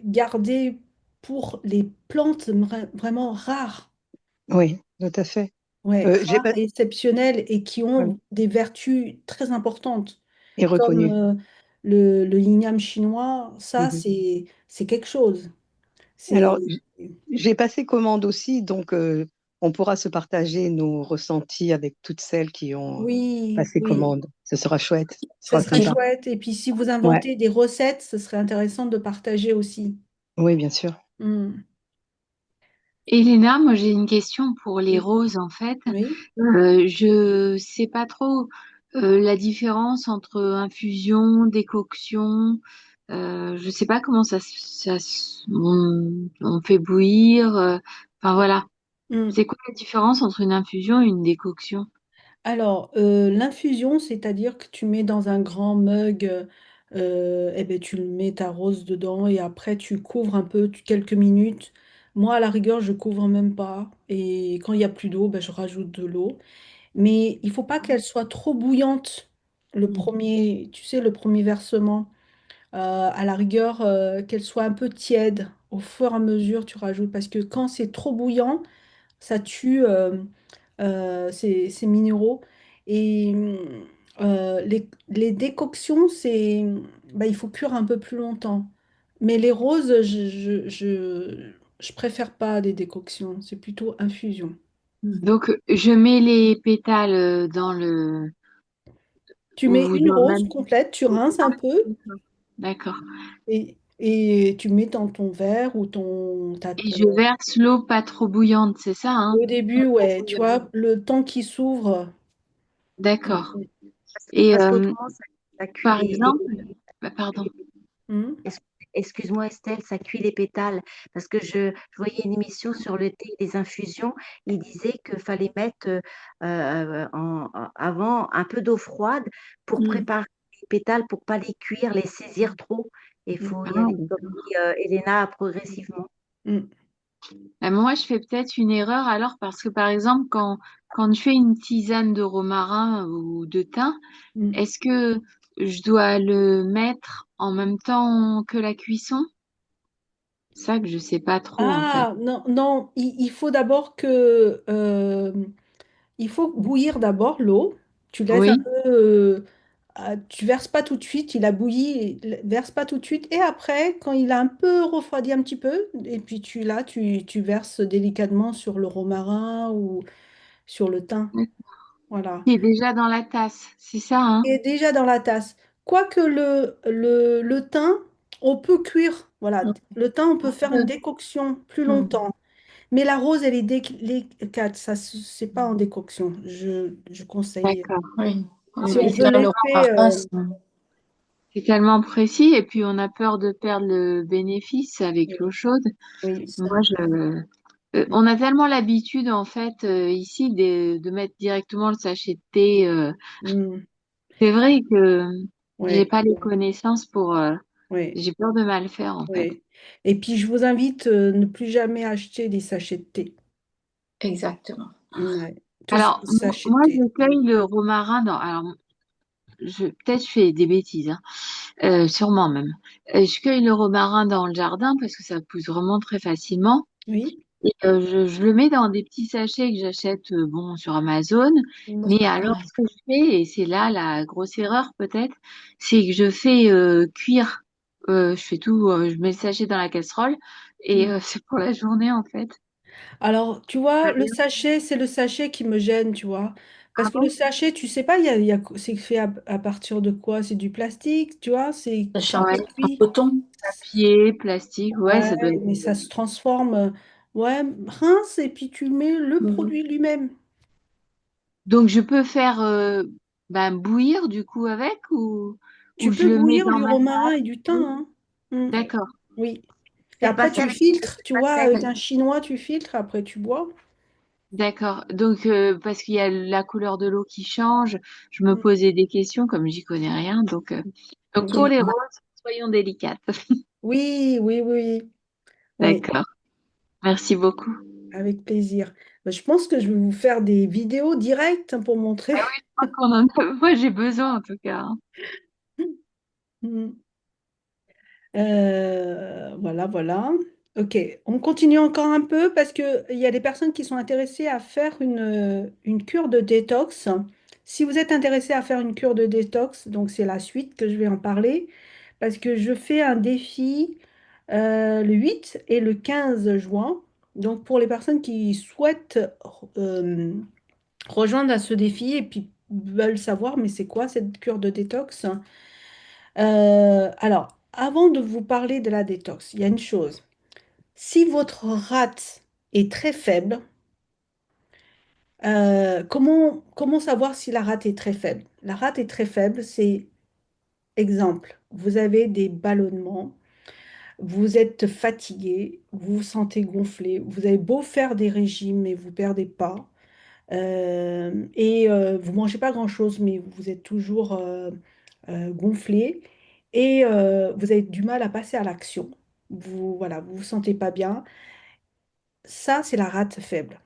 garder pour les plantes vraiment rares, Oui, tout à fait. ouais, J'ai rares pas et exceptionnelles et qui ouais, ont des vertus très importantes, et comme reconnu. le yin chinois. Ça, Mhm. c'est quelque chose. Alors C'est j'ai passé commande aussi, donc on pourra se partager nos ressentis avec toutes celles qui ont oui, passé oui. commande. Ce sera chouette, ce Ça sera serait sympa. chouette. Et puis, si vous Ouais, inventez des recettes, ce serait intéressant de partager aussi. oui, bien sûr. Mm. Elena, moi j'ai une question pour les Oui, roses en fait. oui. Je sais pas trop la différence entre infusion, décoction. Je sais pas comment on fait bouillir. Enfin voilà. Mm. C'est quoi la différence entre une infusion et une décoction? Alors, l'infusion, c'est-à-dire que tu mets dans un grand mug, eh ben, tu le mets ta rose dedans et après tu couvres un peu quelques minutes. Moi, à la rigueur, je couvre même pas. Et quand il y a plus d'eau, ben, je rajoute de l'eau. Mais il faut pas qu'elle soit trop bouillante. Tu sais, le premier versement. À la rigueur, qu'elle soit un peu tiède. Au fur et à mesure, tu rajoutes. Parce que quand c'est trop bouillant, ça tue ces minéraux. Et les décoctions, bah, il faut cuire un peu plus longtemps. Mais les roses, je préfère pas des décoctions. C'est plutôt infusion. Donc je mets les pétales dans le Tu mets ou une dans le rose même. complète, tu rinces un peu. D'accord. et tu mets dans ton verre ou Et je verse l'eau pas trop bouillante, c'est ça, hein? au début, ouais, tu vois, le temps qui s'ouvre. D'accord. Et Parce qu'autrement, ça cuit par exemple, bah, pardon. Hmm. es- Excuse-moi Estelle, ça cuit les pétales. Parce que je voyais une émission sur le thé et les infusions. Il disait qu'il fallait mettre avant un peu d'eau froide pour Hmm. préparer les pétales, pour pas les cuire, les saisir trop. Et il faut y Ah, aller, comme d'accord. dit Elena, progressivement. Hmm. Moi, je fais peut-être une erreur alors parce que par exemple, quand je fais une tisane de romarin ou de thym, Hmm. est-ce que je dois le mettre en même temps que la cuisson? C'est ça que je sais pas trop en fait. Ah, non, non, il faut d'abord que, il faut bouillir d'abord l'eau. Tu laisses un Oui, peu, tu verses pas tout de suite, il a bouilli, verse pas tout de suite. Et après, quand il a un peu refroidi un petit peu, et puis tu verses délicatement sur le romarin ou sur le thym. Voilà. qui est déjà dans la tasse, c'est ça, hein? Et déjà dans la tasse. Quoique le thym, on peut cuire. Voilà. Le thym, on peut faire une décoction plus Hmm. longtemps. Mais la rose, elle est délicate. Ça, c'est pas en décoction. Je conseille. D'accord. Oui. Si on Et veut là, le l'effet, romarin, C'est tellement précis et puis on a peur de perdre le bénéfice avec l'eau oui, chaude. oui. Moi, on a tellement l'habitude en fait ici de mettre directement le sachet de thé. Mm, C'est vrai que j'ai ouais, pas les connaissances pour. ouais, J'ai peur de mal faire en fait. ouais. Et puis, je vous invite ne plus jamais acheter des sachets de thé. exactement. Ouais. Tout ce qui Alors est sachet de moi, thé. je cueille le romarin dans. Alors peut-être je fais des bêtises, hein. Sûrement même. Je cueille le romarin dans le jardin parce que ça pousse vraiment très facilement. Oui. Et, je le mets dans des petits sachets que j'achète bon sur Amazon. Mais alors, Ouais. ce que je fais, et c'est là la grosse erreur peut-être, c'est que je fais cuire. Je fais tout, je mets le sachet dans la casserole et Mm. c'est pour la journée en fait. Alors, tu vois, Ah le sachet, c'est le sachet qui me gêne, tu vois. Parce que le bon? sachet, tu sais pas, c'est fait à partir de quoi? C'est du plastique, tu vois, c'est Ouais. pas En cuit. coton. Papier, plastique, ouais, Ouais, ça doit être. mais ça se transforme. Ouais, rince et puis tu mets le Mhm. produit lui-même. Donc je peux faire ben, bouillir du coup avec ou Tu je peux le mets bouillir dans du ma romarin et du thym, tasse. hein. Mm, D'accord. oui. Et C'est après, passé tu avec filtres, tu vois, passé. avec un chinois, tu filtres, après tu bois. D'accord. Donc, parce qu'il y a la couleur de l'eau qui change, je me Mm. posais des questions comme j'y connais rien. Donc pour Ok. les roses, soyons délicates. Oui, oui, oui. Oui, D'accord. Merci beaucoup. avec plaisir. Bah, je pense que je vais vous faire des vidéos directes pour montrer. Je crois qu'on en a... Moi, j'ai besoin en tout cas, hein. Mm. Voilà, voilà. Ok, on continue encore un peu parce qu'il y a des personnes qui sont intéressées à faire une cure de détox. Si vous êtes intéressé à faire une cure de détox, donc c'est la suite que je vais en parler, parce que je fais un défi le 8 et le 15 juin. Donc pour les personnes qui souhaitent euh, rejoindre à ce défi et puis veulent savoir, mais c'est quoi cette cure de détox? Alors, avant de vous parler de la détox, il y a une chose. Si votre rate est très faible, comment savoir si la rate est très faible? La rate est très faible, c'est exemple, vous avez des ballonnements, vous êtes fatigué, vous vous sentez gonflé, vous avez beau faire des régimes et vous perdez pas, vous mangez pas grand-chose, mais vous êtes toujours gonflé et vous avez du mal à passer à l'action. Voilà, vous vous sentez pas bien. Ça, c'est la rate faible.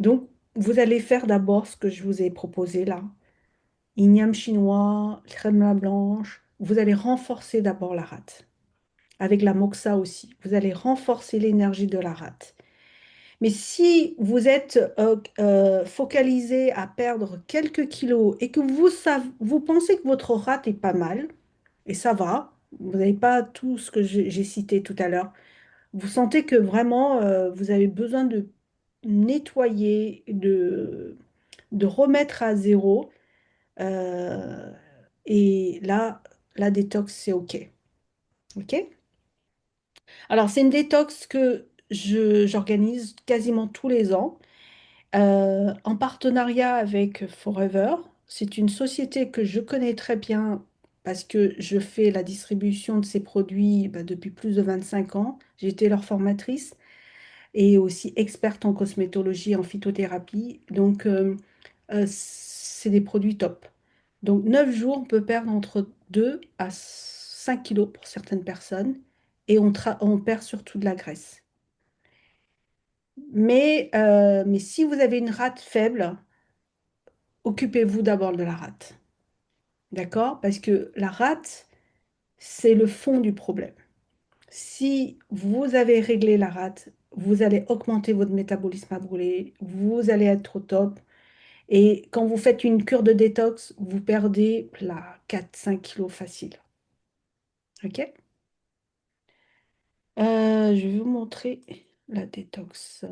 Donc, vous allez faire d'abord ce que je vous ai proposé là. Igname chinois, crème blanche. Vous allez renforcer d'abord la rate. Avec la moxa aussi. Vous allez renforcer l'énergie de la rate. Mais si vous êtes focalisé à perdre quelques kilos et que vous pensez que votre rate est pas mal, et ça va, vous n'avez pas tout ce que j'ai cité tout à l'heure, vous sentez que vraiment vous avez besoin de nettoyer, de remettre à zéro, euh, et là, la détox, c'est OK. OK? Alors, c'est une détox que j'organise quasiment tous les ans en partenariat avec Forever. C'est une société que je connais très bien parce que je fais la distribution de ces produits bah, depuis plus de 25 ans. J'ai été leur formatrice et aussi experte en cosmétologie et en phytothérapie. Donc, c'est des produits top. Donc, 9 jours, on peut perdre entre 2 à 5 kilos pour certaines personnes et on perd surtout de la graisse. Mais si vous avez une rate faible, occupez-vous d'abord de la rate. D'accord? Parce que la rate, c'est le fond du problème. Si vous avez réglé la rate, vous allez augmenter votre métabolisme à brûler, vous allez être au top. Et quand vous faites une cure de détox, vous perdez là 4-5 kilos facile. OK? Je vais vous montrer la détox.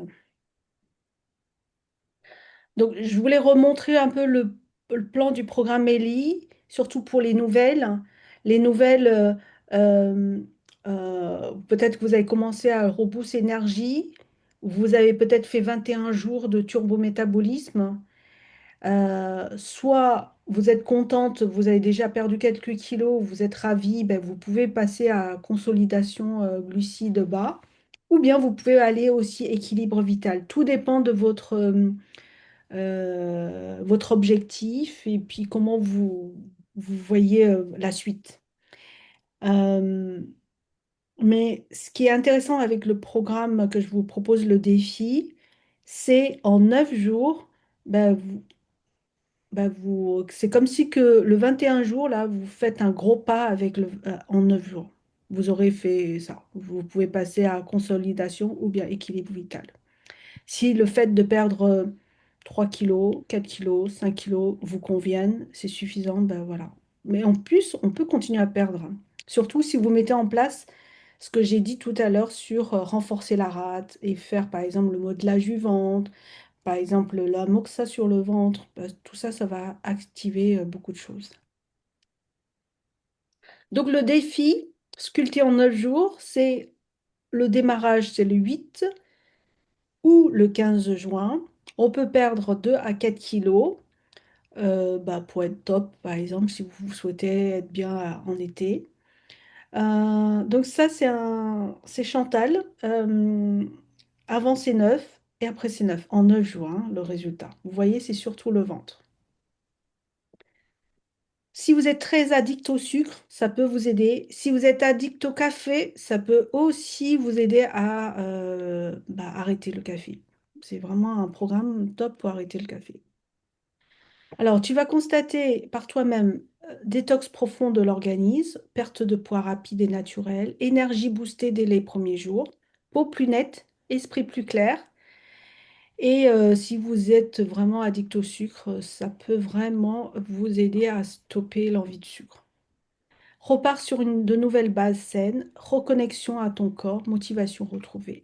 Donc, je voulais remontrer un peu le plan du programme ELI, surtout pour les nouvelles. Les nouvelles, euh, peut-être que vous avez commencé à Robust Énergie, vous avez peut-être fait 21 jours de turbométabolisme. Soit vous êtes contente, vous avez déjà perdu quelques kilos, vous êtes ravie, ben, vous pouvez passer à consolidation glucides bas, ou bien vous pouvez aller aussi équilibre vital. Tout dépend de votre objectif et puis comment vous voyez la suite. Euh, mais ce qui est intéressant avec le programme que je vous propose, le défi, c'est en 9 jours, ben, c'est comme si que le 21 jours, là, vous faites un gros pas en 9 jours. Vous aurez fait ça. Vous pouvez passer à consolidation ou bien équilibre vital. Si le fait de perdre 3 kilos, 4 kilos, 5 kilos vous conviennent, c'est suffisant, ben voilà. Mais en plus, on peut continuer à perdre, hein. Surtout si vous mettez en place ce que j'ai dit tout à l'heure sur renforcer la rate et faire par exemple le modelage du ventre, par exemple la moxa sur le ventre, tout ça, ça va activer beaucoup de choses. Donc le défi, sculpté en 9 jours, c'est le démarrage, c'est le 8 ou le 15 juin. On peut perdre 2 à 4 kilos bah, pour être top, par exemple, si vous souhaitez être bien en été. Donc ça, c'est Chantal. Avant, c'est 9 et après, c'est 9. En 9 jours, hein, le résultat. Vous voyez, c'est surtout le ventre. Si vous êtes très addict au sucre, ça peut vous aider. Si vous êtes addict au café, ça peut aussi vous aider à bah, arrêter le café. C'est vraiment un programme top pour arrêter le café. Alors, tu vas constater par toi-même détox profond de l'organisme, perte de poids rapide et naturelle, énergie boostée dès les premiers jours, peau plus nette, esprit plus clair. Et si vous êtes vraiment addict au sucre, ça peut vraiment vous aider à stopper l'envie de sucre. Repars sur de nouvelles bases saines, reconnexion à ton corps, motivation retrouvée.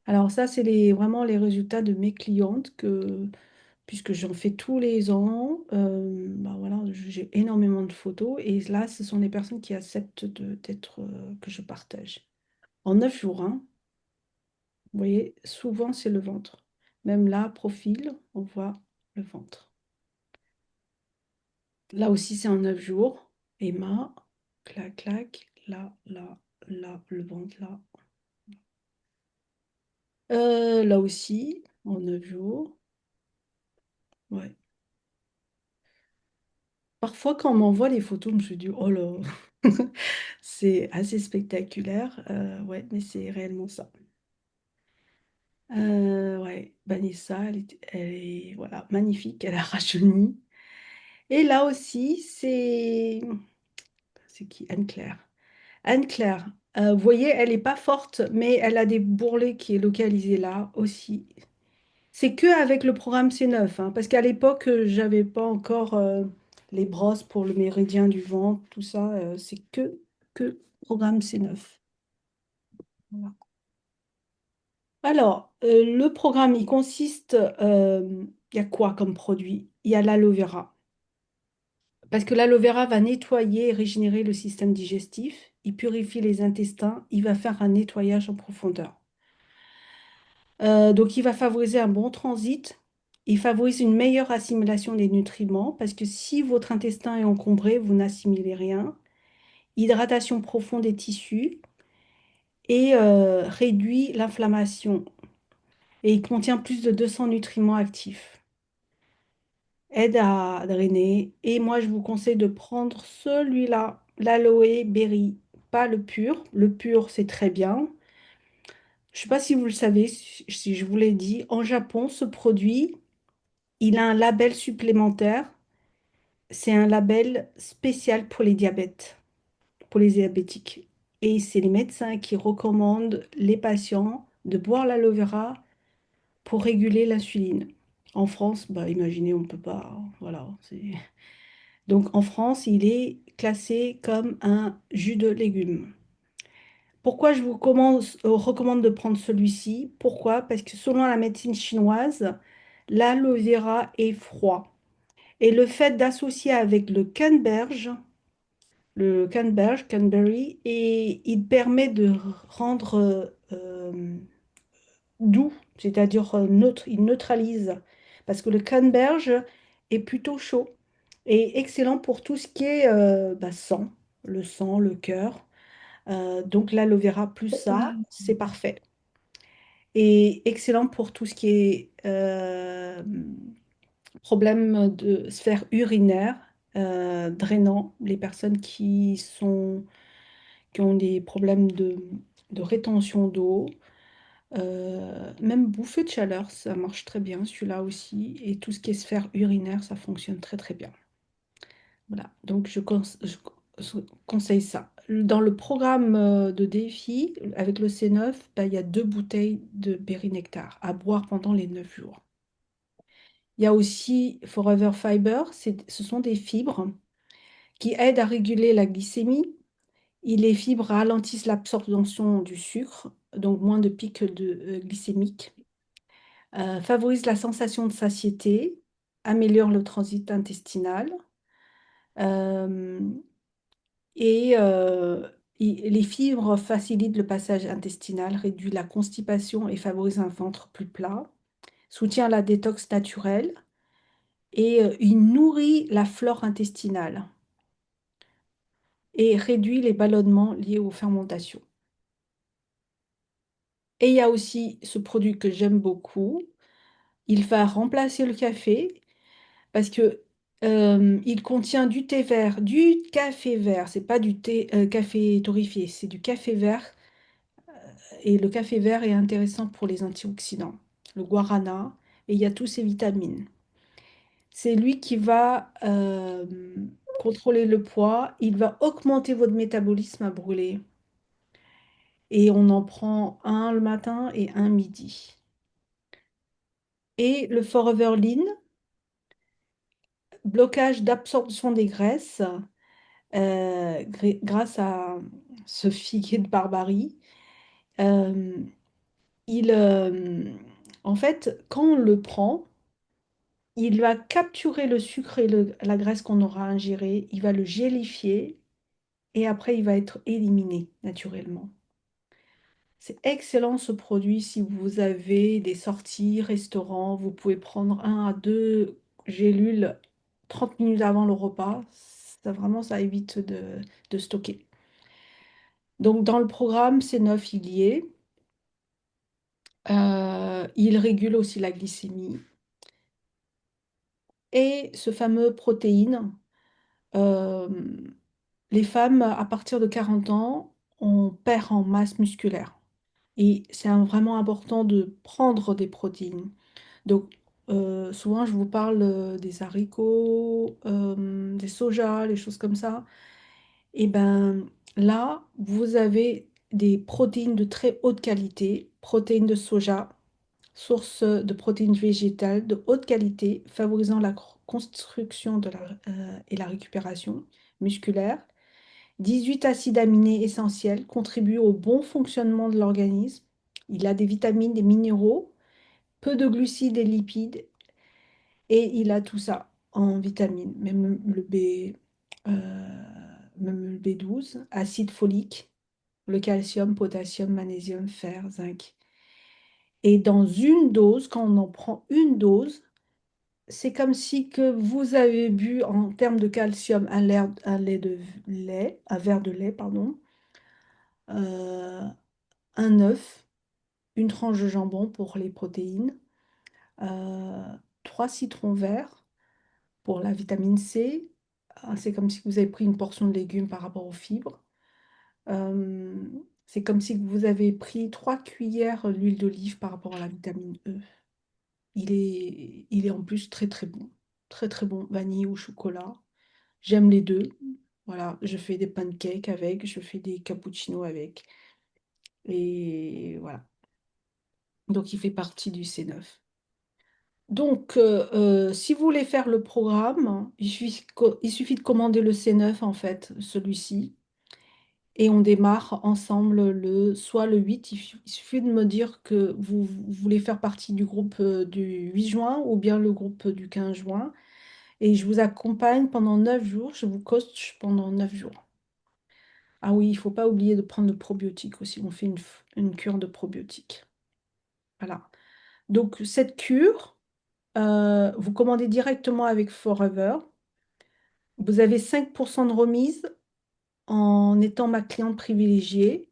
Alors ça, c'est vraiment les résultats de mes clientes puisque j'en fais tous les ans, bah voilà, j'ai énormément de photos et là, ce sont les personnes qui acceptent d'être que je partage. En 9 jours, hein, vous voyez, souvent c'est le ventre. Même là, profil, on voit le ventre. Là aussi, c'est en 9 jours. Emma, clac, clac, là, là, là, le ventre, là. Là aussi, en 9 jours. Ouais. Parfois, quand on m'envoie les photos, je me dis, oh là, c'est assez spectaculaire. Ouais, mais c'est réellement ça. Ouais, Vanessa, voilà, magnifique, elle a rajeuni. Et là aussi, c'est qui? Anne-Claire. Anne-Claire, vous voyez, elle n'est pas forte, mais elle a des bourrelets qui est localisé là aussi. C'est que avec le programme C9, hein, parce qu'à l'époque, j'avais pas encore les brosses pour le méridien du ventre, tout ça. C'est que programme C9. Voilà. Alors, le programme, il consiste, il y a quoi comme produit? Il y a l'aloe vera. Parce que l'aloe vera va nettoyer et régénérer le système digestif, il purifie les intestins, il va faire un nettoyage en profondeur. Donc il va favoriser un bon transit, il favorise une meilleure assimilation des nutriments, parce que si votre intestin est encombré, vous n'assimilez rien. Hydratation profonde des tissus et réduit l'inflammation. Et il contient plus de 200 nutriments actifs. Aide à drainer. Et moi, je vous conseille de prendre celui-là, l'aloe berry, pas le pur. Le pur, c'est très bien. Je ne sais pas si vous le savez, si je vous l'ai dit, en Japon, ce produit, il a un label supplémentaire. C'est un label spécial pour les diabètes, pour les diabétiques. Et c'est les médecins qui recommandent les patients de boire l'aloe vera pour réguler l'insuline. En France, bah, imaginez, on ne peut pas. Voilà, donc en France, il est classé comme un jus de légumes. Pourquoi je vous recommande de prendre celui-ci? Pourquoi? Parce que selon la médecine chinoise, l'aloe vera est froid. Et le fait d'associer avec le canberry, et il permet de rendre doux, c'est-à-dire neutre, il neutralise. Parce que le canneberge est plutôt chaud et excellent pour tout ce qui est sang, le cœur. Donc l'aloe vera plus ça, c'est parfait. Et excellent pour tout ce qui est problème de sphère urinaire, drainant, les personnes qui ont des problèmes de rétention d'eau. Même bouffée de chaleur, ça marche très bien, celui-là aussi. Et tout ce qui est sphère urinaire, ça fonctionne très très bien. Voilà, donc je conseille ça. Dans le programme de défi, avec le C9, bah, il y a 2 bouteilles de Périnectar à boire pendant les 9 jours. Il y a aussi Forever Fiber, ce sont des fibres qui aident à réguler la glycémie. Et les fibres ralentissent l'absorption du sucre, donc moins de pics glycémiques. Favorise la sensation de satiété, améliore le transit intestinal euh, et les fibres facilitent le passage intestinal, réduit la constipation et favorise un ventre plus plat, soutient la détox naturelle et il nourrit la flore intestinale et réduit les ballonnements liés aux fermentations. Et il y a aussi ce produit que j'aime beaucoup, il va remplacer le café parce que il contient du thé vert, du café vert. C'est pas du thé café torréfié, c'est du café vert. Et le café vert est intéressant pour les antioxydants, le guarana, et il y a tous ces vitamines. C'est lui qui va contrôler le poids, il va augmenter votre métabolisme à brûler. Et on en prend un le matin et un midi. Et le Forever Lean, blocage d'absorption des graisses grâce à ce figuier de Barbarie. Euh, il, en fait, quand on le prend, il va capturer le sucre et la graisse qu'on aura ingéré, il va le gélifier et après il va être éliminé naturellement. C'est excellent ce produit si vous avez des sorties, restaurants, vous pouvez prendre 1 à 2 gélules 30 minutes avant le repas. Ça vraiment, ça évite de stocker. Donc dans le programme C9, il y est. Il régule aussi la glycémie. Et ce fameux protéine, euh, les femmes à partir de 40 ans, on perd en masse musculaire. Et c'est vraiment important de prendre des protéines. Donc, souvent, je vous parle des haricots, des sojas, les choses comme ça. Et ben là, vous avez des protéines de très haute qualité, protéines de soja, source de protéines végétales de haute qualité, favorisant la construction et la récupération musculaire. 18 acides aminés essentiels contribuent au bon fonctionnement de l'organisme. Il a des vitamines, des minéraux, peu de glucides et lipides, et il a tout ça en vitamines, même le B. même le B12, acide folique, le calcium, potassium, magnésium, fer, zinc. Et dans une dose, quand on en prend une dose, c'est comme si que vous avez bu en termes de calcium un verre de lait, pardon, euh, un œuf, une tranche de jambon pour les protéines, euh, trois citrons verts pour la vitamine C. C'est comme si vous avez pris une portion de légumes par rapport aux fibres. Euh, c'est comme si vous avez pris 3 cuillères d'huile d'olive par rapport à la vitamine E. Il est en plus très très bon. Très très bon, vanille ou chocolat. J'aime les deux. Voilà, je fais des pancakes avec, je fais des cappuccinos avec. Et voilà. Donc il fait partie du C9. Donc, si vous voulez faire le programme, il suffit de commander le C9, en fait, celui-ci, et on démarre ensemble soit le 8. Il suffit de me dire que vous voulez faire partie du groupe du 8 juin ou bien le groupe du 15 juin, et je vous accompagne pendant 9 jours, je vous coach pendant 9 jours. Ah oui, il ne faut pas oublier de prendre le probiotique aussi, on fait une cure de probiotiques. Voilà. Donc, cette cure, vous commandez directement avec Forever. Vous avez 5% de remise en étant ma cliente privilégiée.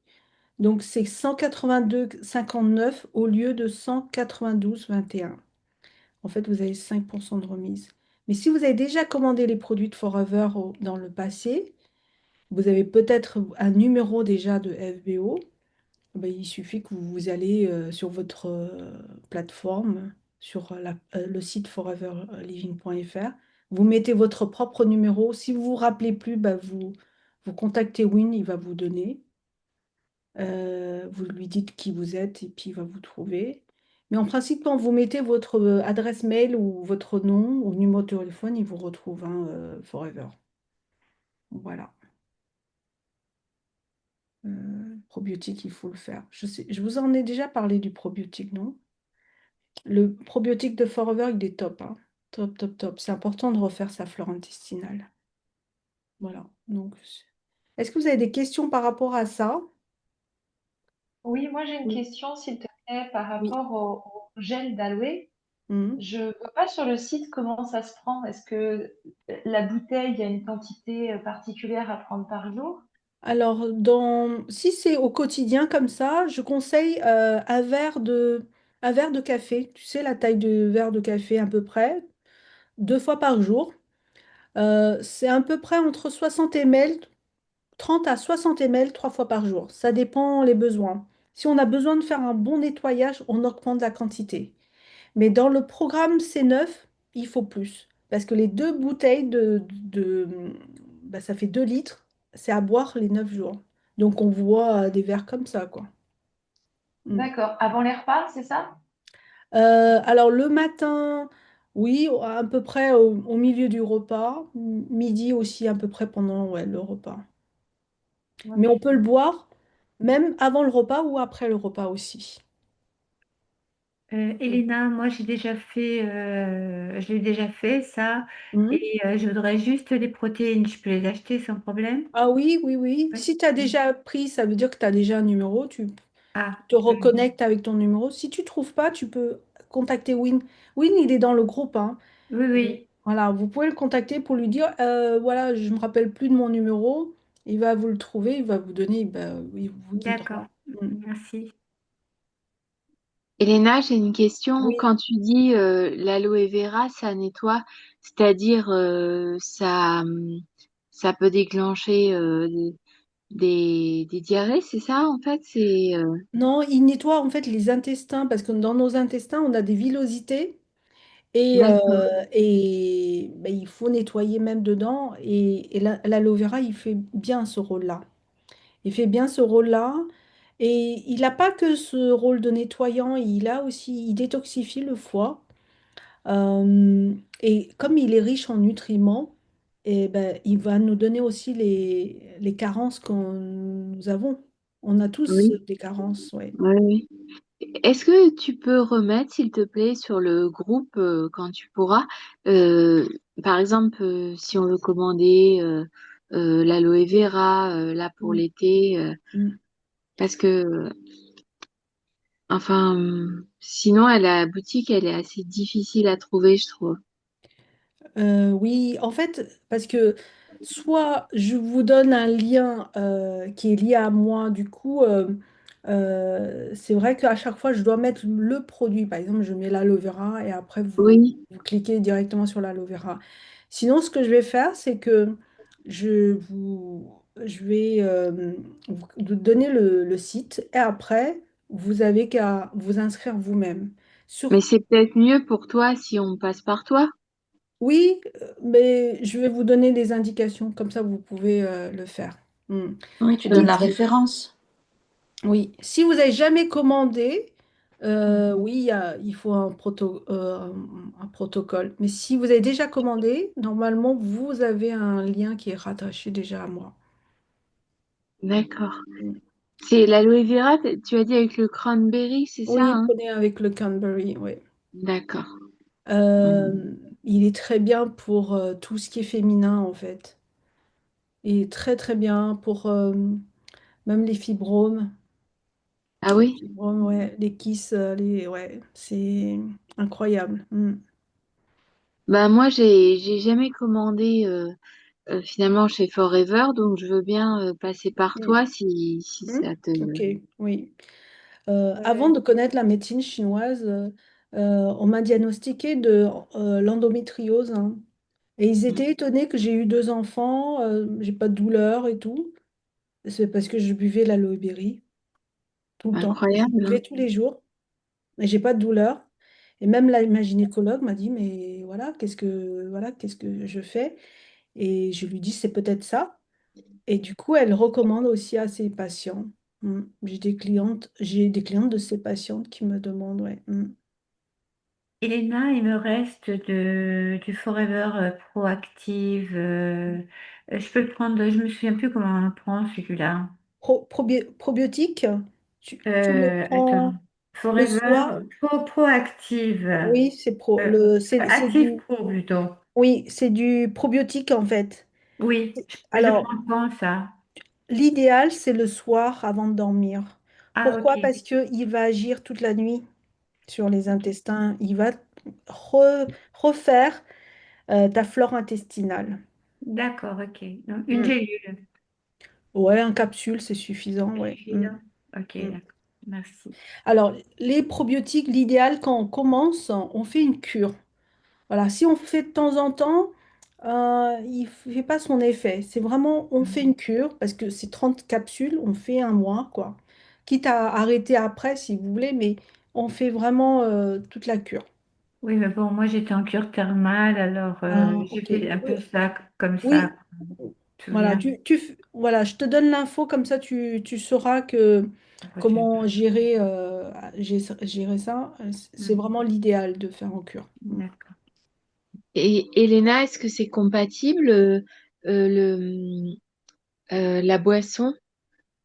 Donc, c'est 182,59 au lieu de 192,21. En fait, vous avez 5% de remise. Mais si vous avez déjà commandé les produits de Forever dans le passé, vous avez peut-être un numéro déjà de FBO. Ben, il suffit que vous allez sur votre plateforme, sur le site foreverliving.fr. Vous mettez votre propre numéro. Si vous ne vous rappelez plus, ben, vous contactez Win, il va vous donner. Vous lui dites qui vous êtes et puis il va vous trouver. Mais en principe, quand vous mettez votre adresse mail ou votre nom ou numéro de téléphone, il vous retrouve hein, Forever. Voilà. Probiotique, il faut le faire. Je sais, je vous en ai déjà parlé du probiotique, non? Le probiotique de Forever, il est top, hein. Top, top, top. C'est important de refaire sa flore intestinale. Voilà. Donc, est-ce que vous avez des questions par rapport à ça? Oui, moi j'ai une Oui. question, s'il te plaît, par Oui. rapport au gel d'aloe. Mhm. Je ne vois pas sur le site comment ça se prend. Est-ce que la bouteille, il y a une quantité particulière à prendre par jour? Alors, si c'est au quotidien comme ça, je conseille un verre de café. Tu sais, la taille de verre de café à peu près, 2 fois par jour. C'est à peu près entre 60 ml, 30 à 60 ml 3 fois par jour. Ça dépend les besoins. Si on a besoin de faire un bon nettoyage, on augmente la quantité. Mais dans le programme C9, il faut plus. Parce que les 2 bouteilles ça fait 2 litres, c'est à boire les 9 jours. Donc on voit des verres comme ça, quoi. Mm. D'accord. Avant les repas, c'est ça? Alors le matin, oui, à peu près au milieu du repas. Midi aussi, à peu près pendant ouais, le repas. Mais on Ok. peut le boire même avant le repas ou après le repas aussi. Elena, moi je l'ai déjà fait ça, Mm. et je voudrais juste les protéines. Je peux les acheter sans problème? Ah oui, oui, oui. Oui. Si tu as déjà pris, ça veut dire que tu as déjà un numéro. Tu Ah, te reconnectes avec ton numéro. Si tu trouves pas, tu peux contacter Win. Win, il est dans le groupe, hein. oui, Et oui, voilà, vous pouvez le contacter pour lui dire, voilà, je me rappelle plus de mon numéro. Il va vous le trouver, il va vous donner, ben, il vous d'accord. guidera. Mm. Merci. Elena, j'ai une question. Oui. Quand tu dis l'aloe vera, ça nettoie, c'est-à-dire ça peut déclencher des diarrhées, c'est ça en fait? Non, il nettoie en fait les intestins parce que dans nos intestins, on a des villosités D'accord. et ben, il faut nettoyer même dedans. Et l'aloe vera, il fait bien ce rôle-là. Il fait bien ce rôle-là. Et il n'a pas que ce rôle de nettoyant, il détoxifie le foie. Et comme il est riche en nutriments, et ben, il va nous donner aussi les carences que nous avons. On a tous Oui, des carences, ouais. oui, oui. Est-ce que tu peux remettre, s'il te plaît, sur le groupe quand tu pourras, euh, par exemple, si on veut commander l'aloe vera là pour Mm. l'été, Mm. parce que, enfin, sinon, la boutique, elle est assez difficile à trouver, je trouve. Oui, en fait, parce que soit je vous donne un lien qui est lié à moi, du coup, c'est vrai qu'à chaque fois, je dois mettre le produit. Par exemple, je mets l'aloe vera et après, Oui, vous cliquez directement sur l'aloe vera. Sinon, ce que je vais faire, c'est que je vais vous donner le site et après, vous avez qu'à vous inscrire vous-même. mais Sur c'est peut-être mieux pour toi si on passe par toi. Oui, mais je vais vous donner des indications, comme ça vous pouvez le faire. Hmm. Oui, tu donnes Si, la référence. oui, si vous n'avez jamais commandé, Mhm. oui, il faut un protocole. Mais si vous avez déjà commandé, normalement, vous avez un lien qui est rattaché déjà à moi. D'accord. Hmm. C'est l'aloe vera, tu as dit avec le cranberry, c'est ça, Oui, hein? prenez avec le Canberry, oui. D'accord. Mhm. Il est très bien pour tout ce qui est féminin, en fait. Il est très, très bien pour même les fibromes. Ah oui? Ouais, les Kiss, ouais, c'est incroyable. Mm. Bah moi j'ai jamais commandé finalement chez Forever, donc je veux bien passer par Mm. toi si Mm. ça te. Ok, oui. Avant Ouais. de connaître la médecine chinoise, on m'a diagnostiqué de l'endométriose, hein. Et ils étaient étonnés que j'ai eu deux enfants, j'ai pas de douleur et tout. C'est parce que je buvais l'aloe berry tout le temps. Je Incroyable, hein. buvais tous les jours et j'ai pas de douleur. Et même ma gynécologue m'a dit, mais voilà, qu'est-ce que je fais? Et je lui dis, c'est peut-être ça. Et du coup, elle recommande aussi à ses patients. Mm. J'ai des clientes de ces patientes qui me demandent, ouais. Mm. Elena, il me reste du Forever Proactive. Je peux le prendre, je me souviens plus comment on le prend celui-là. Probiotique, tu le Attends. prends le soir. Forever Proactive. Oui, c'est pro. Euh, C'est Active du, Pro plutôt. oui, c'est du probiotique en fait. Oui, je le Alors, prends quand ça? l'idéal, c'est le soir avant de dormir. Ah, Pourquoi? ok. Parce qu'il va agir toute la nuit sur les intestins. Il va refaire ta flore intestinale. D'accord, ok. Donc, une Mm. gélule. Ouais, un capsule, c'est suffisant, ouais. Mm. Suffisant. Ok, Mm. d'accord. Merci. Alors, les probiotiques, l'idéal, quand on commence, on fait une cure. Voilà, si on fait de temps en temps, il ne fait pas son effet. C'est vraiment, on fait une cure, parce que c'est 30 capsules, on fait un mois, quoi. Quitte à arrêter après, si vous voulez, mais on fait vraiment toute la cure. Oui, mais bon, moi j'étais en cure thermale, alors Ah, j'ai ok. fait un Oui, peu ça comme ça. oui. Tu te Voilà, souviens? voilà, je te donne l'info, comme ça tu sauras Après, tu comment gérer ça. C'est Hmm, vraiment l'idéal de faire en cure. Mm. d'accord. Et Elena, est-ce que c'est compatible le la boisson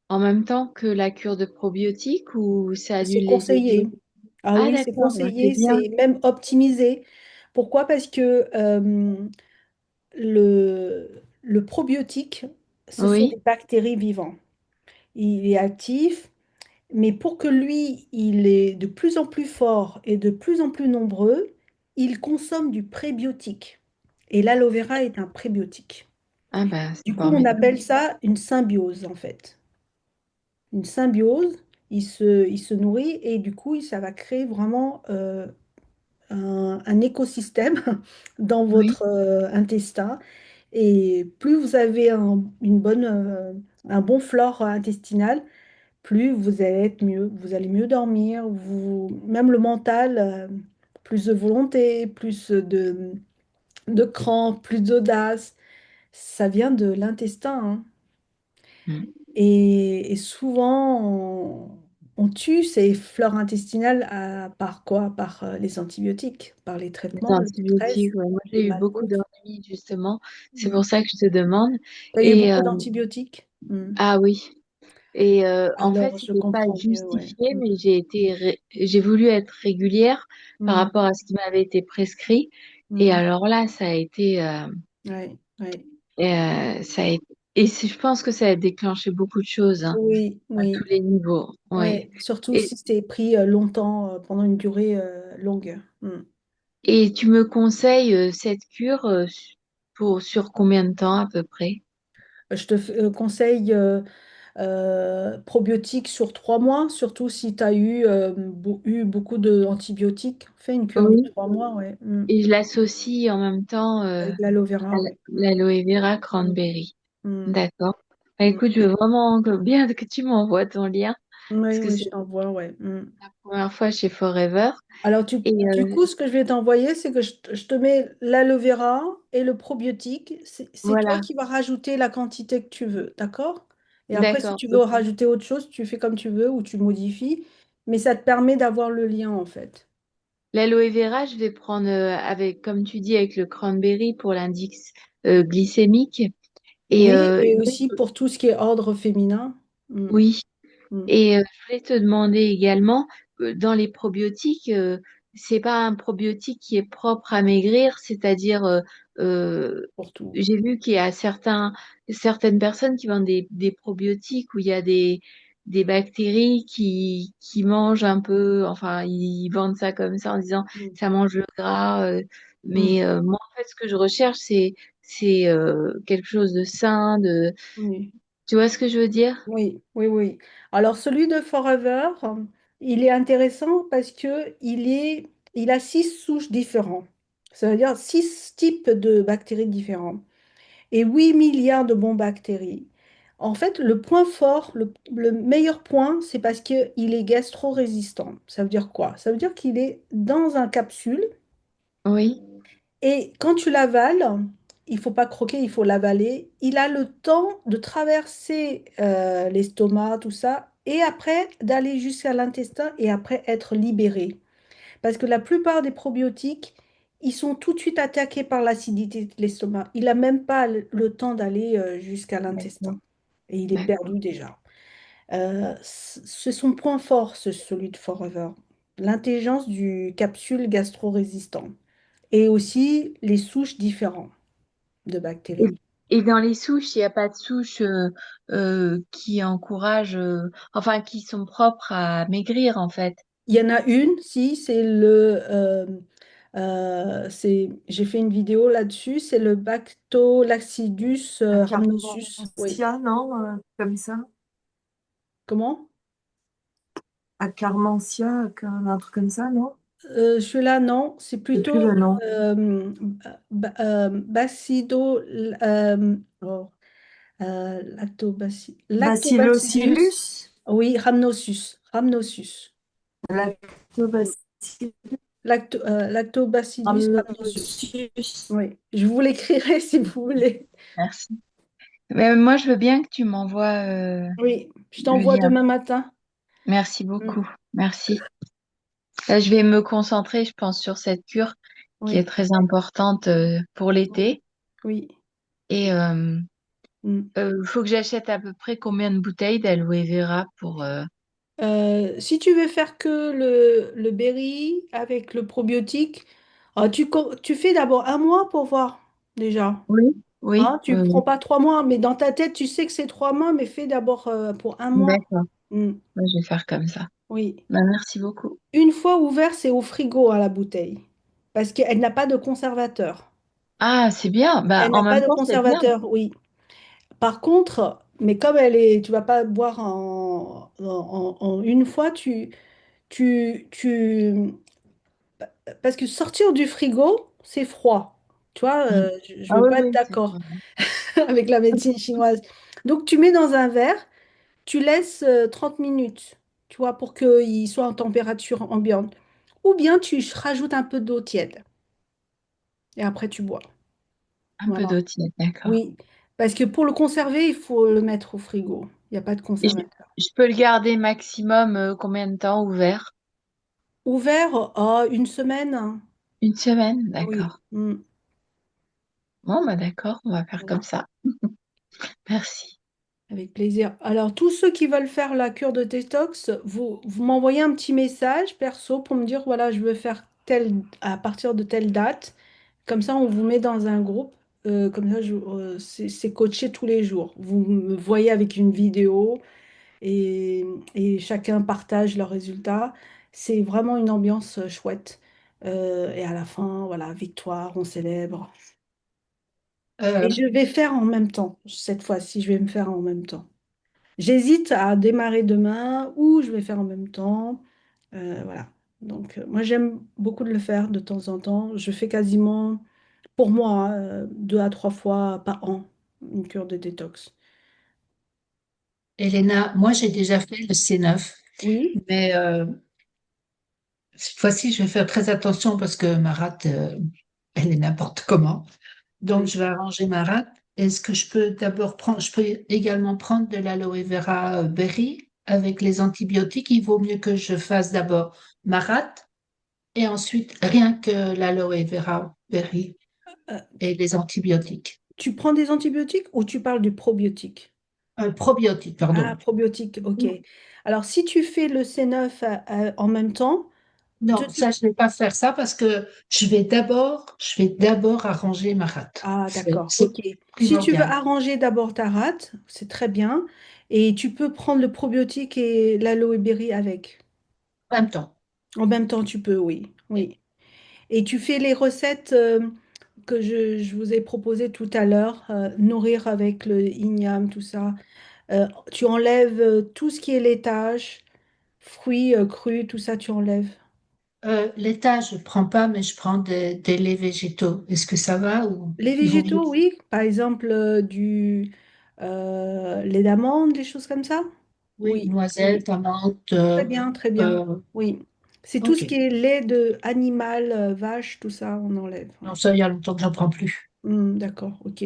en même temps que la cure de probiotiques ou ça C'est annule les conseillé. effets? Ah Ah oui, c'est d'accord, bah, c'est conseillé, bien. c'est même optimisé. Pourquoi? Parce que le probiotique, ce sont des Oui. bactéries vivantes. Il est actif, mais pour que lui, il est de plus en plus fort et de plus en plus nombreux, il consomme du prébiotique. Et l'aloe vera est un prébiotique. Ah bah c'est Du coup, on formidable. appelle ça une symbiose, en fait. Une symbiose, il se nourrit et du coup, ça va créer vraiment un écosystème dans Oui. votre intestin. Et plus vous avez un bon flore intestinal, plus vous allez être mieux. Vous allez mieux dormir, même le mental, plus de volonté, plus de cran, plus d'audace. Ça vient de l'intestin, hein. Mm. Et souvent, on tue ces flores intestinales par quoi? Par les antibiotiques, par les Les traitements, le stress, antibiotiques, ouais. Moi les j'ai eu beaucoup malboufes. d'ennuis justement. C'est pour ça que je te demande. Tu as eu Et beaucoup d'antibiotiques? Hmm. ah oui. Et en fait, Alors, je c'était pas comprends mieux, ouais. justifié, mais j'ai voulu être régulière par Mm, rapport à ce qui m'avait été prescrit. Et mm, alors là, ça a été, ouais, ouais. ça a été, je pense que ça a déclenché beaucoup de choses, hein, Oui, à tous oui, les niveaux. Ouais. ouais. Surtout Et, si c'est pris longtemps, pendant une durée longue. Mm. et tu me conseilles cette cure sur combien de temps à peu près? Je te conseille probiotiques sur 3 mois, surtout si tu as eu beaucoup d'antibiotiques. Fais une cure de Oui. 3 mois, ouais. Mm. Et je l'associe en même temps Avec l'aloe à vera, ouais. Mm, l'aloe vera mm, cranberry. mm, D'accord. Bah, mm. écoute, je veux vraiment bien que tu m'envoies ton lien parce Oui, que oui, je c'est t'envoie, ouais. Mm. la première fois chez Forever. Alors, Et du coup, ce que je vais t'envoyer, c'est que je te mets l'aloe vera et le probiotique. C'est toi voilà. qui vas rajouter la quantité que tu veux, d'accord? Et après, si D'accord. tu veux Ok. rajouter autre chose, tu fais comme tu veux ou tu modifies. Mais ça te permet d'avoir le lien, en fait. L'aloe vera, je vais prendre avec, comme tu dis, avec le cranberry pour l'indice glycémique. Et Oui, et aussi pour tout ce qui est ordre féminin. Mm, oui. mm. Et je voulais te demander également, dans les probiotiques, c'est pas un probiotique qui est propre à maigrir, c'est-à-dire, Pour tout. j'ai vu qu'il y a certaines personnes qui vendent des probiotiques où il y a des bactéries qui mangent un peu, enfin, ils vendent ça comme ça en disant Mm, ça mange le gras, mm. mais moi, en fait, ce que je recherche, c'est quelque chose de sain, Oui. tu vois ce que je veux dire? Oui, oui, oui. Alors celui de Forever, il est intéressant parce que il a 6 souches différentes. Ça veut dire 6 types de bactéries différents et 8 milliards de bons bactéries. En fait, le point fort, le meilleur point, c'est parce qu'il est gastro-résistant. Ça veut dire quoi? Ça veut dire qu'il est dans un capsule Oui. et quand tu l'avales, il faut pas croquer, il faut l'avaler. Il a le temps de traverser l'estomac, tout ça, et après d'aller jusqu'à l'intestin et après être libéré. Parce que la plupart des probiotiques, ils sont tout de suite attaqués par l'acidité de l'estomac. Il n'a même pas le temps d'aller jusqu'à l'intestin. D'accord. Et il est D'accord. perdu déjà. C'est son point fort, celui de Forever. L'intelligence du capsule gastro-résistant. Et aussi les souches différentes de Et, bactéries. et dans les souches, il n'y a pas de souches qui encouragent, enfin, qui sont propres à maigrir, en fait. Il y en a une, si, j'ai fait une vidéo là-dessus, c'est le Bactolaccidus rhamnosus. Oui. Acarmentia, non? Comme ça. Comment? Acarmentia, un truc comme ça, non? Celui-là, non, c'est C'est plus plutôt le nom. Bacido, oh, lactobacillus. Bacillocilus? Oui, rhamnosus. Rhamnosus. Lactobacillus Lactobacillus rhamnosus. rhamnosus. Oui, je vous l'écrirai si vous voulez. Merci. Mais moi, je veux bien que tu m'envoies Oui, je le t'envoie lien. demain matin. Merci Mm. beaucoup. Merci. Là, je vais me concentrer, je pense, sur cette cure qui est Oui, très importante pour l'été. oui. Et Mm. faut que j'achète à peu près combien de bouteilles d'aloe vera pour... Si tu veux faire que le berry avec le probiotique, tu fais d'abord 1 mois pour voir déjà. Oui, oui, Hein, tu prends pas 3 mois, mais dans ta tête, tu sais que c'est 3 mois, mais fais d'abord pour 1 mois. d'accord. Mm. Ouais, je vais faire comme ça. Oui. Bah, merci beaucoup. Une fois ouvert, c'est au frigo à la bouteille, parce qu'elle n'a pas de conservateur. Ah, c'est bien. Bah, Elle en n'a pas même de temps, c'est bien. conservateur, oui. Par contre, mais comme elle est, tu vas pas boire en une fois, tu, tu, parce que sortir du frigo, c'est froid. Tu vois, Mm. je Ah veux oui, pas être oui, c'est d'accord sûr. avec la médecine chinoise. Donc, tu mets dans un verre, tu laisses 30 minutes, tu vois, pour qu'il soit en température ambiante. Ou bien tu rajoutes un peu d'eau tiède et après tu bois. Un peu Voilà. d'eau tiède, d'accord. Oui, parce que pour le conserver, il faut le mettre au frigo. Il n'y a pas de Et je, conservateur. je peux le garder maximum combien de temps ouvert? Ouvert, oh, une semaine, hein. Une semaine, Oui. d'accord. Mm. Bon, bah d'accord, on va faire comme Voilà. ça. Merci. Avec plaisir. Alors, tous ceux qui veulent faire la cure de détox, vous m'envoyez un petit message perso pour me dire, voilà, je veux faire à partir de telle date. Comme ça, on vous met dans un groupe. Comme ça, c'est coaché tous les jours. Vous me voyez avec une vidéo et, et chacun partage leurs résultats. C'est vraiment une ambiance chouette. Et à la fin, voilà, victoire, on célèbre. Et Euh, je vais faire en même temps. Cette fois-ci, je vais me faire en même temps. J'hésite à démarrer demain ou je vais faire en même temps. Voilà. Donc, moi, j'aime beaucoup de le faire de temps en temps. Je fais quasiment, pour moi, 2 à 3 fois par an, une cure de détox. Elena, moi j'ai déjà fait le C9, Oui, mais cette fois-ci je vais faire très attention parce que ma rate, elle est n'importe comment. Donc oui. je vais arranger ma rate. Est-ce que je peux d'abord prendre, je peux également prendre de l'aloe vera berry avec les antibiotiques. Il vaut mieux que je fasse d'abord ma rate et ensuite rien que l'aloe vera berry Euh, et les antibiotiques. Tu prends des antibiotiques ou tu parles du probiotique? Probiotiques, Ah, pardon. probiotique, ok. Alors, si tu fais le C9 en même temps, Non, ça, je ne vais pas faire ça parce que je vais d'abord arranger ma rate. ah, d'accord, C'est ok. Si tu veux primordial. arranger d'abord ta rate, c'est très bien. Et tu peux prendre le probiotique et l'aloe berry avec. En même temps. En même temps, tu peux, oui. Oui. Et tu fais les recettes que je vous ai proposées tout à l'heure, nourrir avec le igname, tout ça. Tu enlèves tout ce qui est laitage, fruits crus, tout ça, tu enlèves. Laitage, je ne prends pas, mais je prends des laits végétaux. Est-ce que ça va ou Les il vaut mieux? végétaux, oui. Par exemple, du lait d'amande, des choses comme ça. Oui, Oui, oui. noisettes, amandes. Très bien, très bien. Euh, Oui. C'est tout ok. ce qui est lait de animal, vache, tout ça, on enlève. Non, Ouais. ça, il y a longtemps que j'en prends plus. D'accord, ok.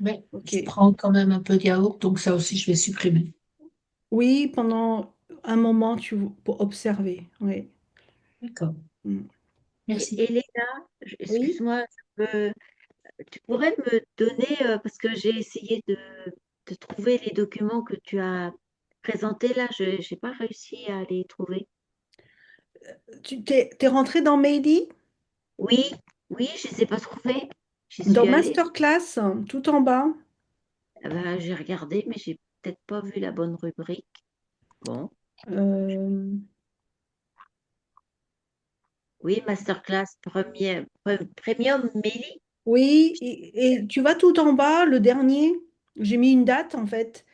Mais Ok. je prends quand même un peu de yaourt, donc ça aussi, je vais supprimer. Oui, pendant un moment, pour observer. Oui. D'accord. Mm. Et Merci. Elena, Oui. excuse-moi, tu pourrais me donner, parce que j'ai essayé de trouver les documents que tu as présentés là, je n'ai pas réussi à les trouver. T'es rentré dans Maily, Oui, oui, je ne les ai pas trouvés. J'y dans suis allée. Masterclass, tout en bas. Ah ben, j'ai regardé, mais j'ai peut-être pas vu la bonne rubrique. Bon, Euh, oui, masterclass premium Méli. oui, et tu vas tout en bas, le dernier. J'ai mis une date en fait.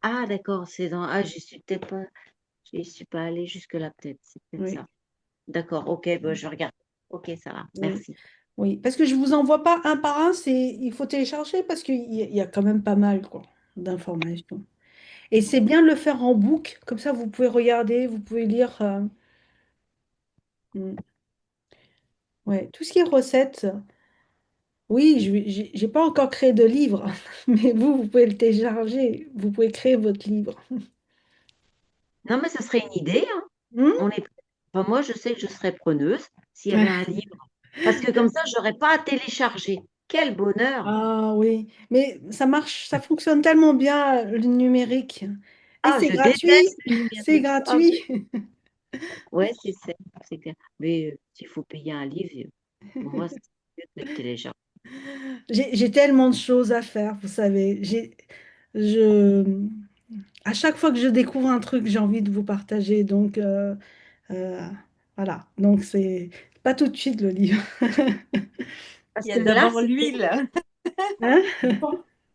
Ah, d'accord, c'est dans. Ah, j'y suis pas allée jusque-là, peut-être. C'est peut-être Oui, ça. D'accord, ok, bon, je regarde. Ok, ça va, oui, merci. oui. Parce que je vous envoie pas un par un, il faut télécharger parce qu'il y a quand même pas mal quoi, d'informations. Et c'est bien de le faire en book, comme ça vous pouvez regarder, vous pouvez lire. Mm, ouais, tout ce qui est recettes. Oui, j'ai pas encore créé de livre, mais vous pouvez le télécharger, vous pouvez créer votre livre. Non, mais ce serait une idée, hein. Hmm. On est... Enfin, moi, je sais que je serais preneuse s'il y avait un livre. Parce que comme ça, j'aurais pas à télécharger. Quel bonheur! Ah oui, mais ça marche, ça fonctionne tellement bien le numérique. Et Ah, c'est je gratuit, déteste le c'est numérique. Ah, gratuit. ouais, c'est clair. Mais s'il faut payer un livre, pour moi, c'est mieux que de télécharger. J'ai tellement de choses à faire, vous savez. Je, à chaque fois que je découvre un truc, j'ai envie de vous partager. Donc, euh, voilà. Donc, c'est pas tout de suite le livre. Il Parce y que a là, d'abord l'huile. Hein.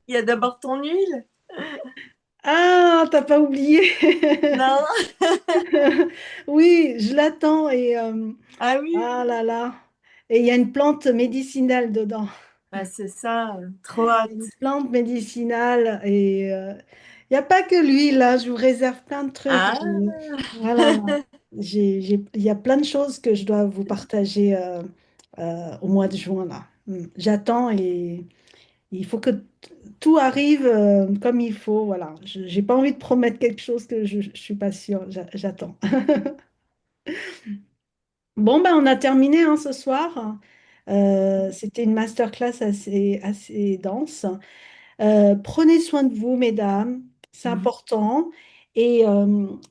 Il y a d'abord ton huile. Ah, t'as pas oublié. Non? Oui, je l'attends et Ah oui. ah là là. Et il y a une plante médicinale dedans. Bah, c'est ça, trop Une hâte. plante médicinale et il n'y a pas que lui là, je vous réserve plein de trucs. Ah, Voilà, il y a plein de choses que je dois vous partager au mois de juin là. J'attends et il faut que tout arrive comme il faut. Voilà, j'ai pas envie de promettre quelque chose que je suis pas sûre. J'attends. Bon, ben, on a terminé hein, ce soir. C'était une masterclass assez dense. Prenez soin de vous, mesdames, c'est Mhm. important. Et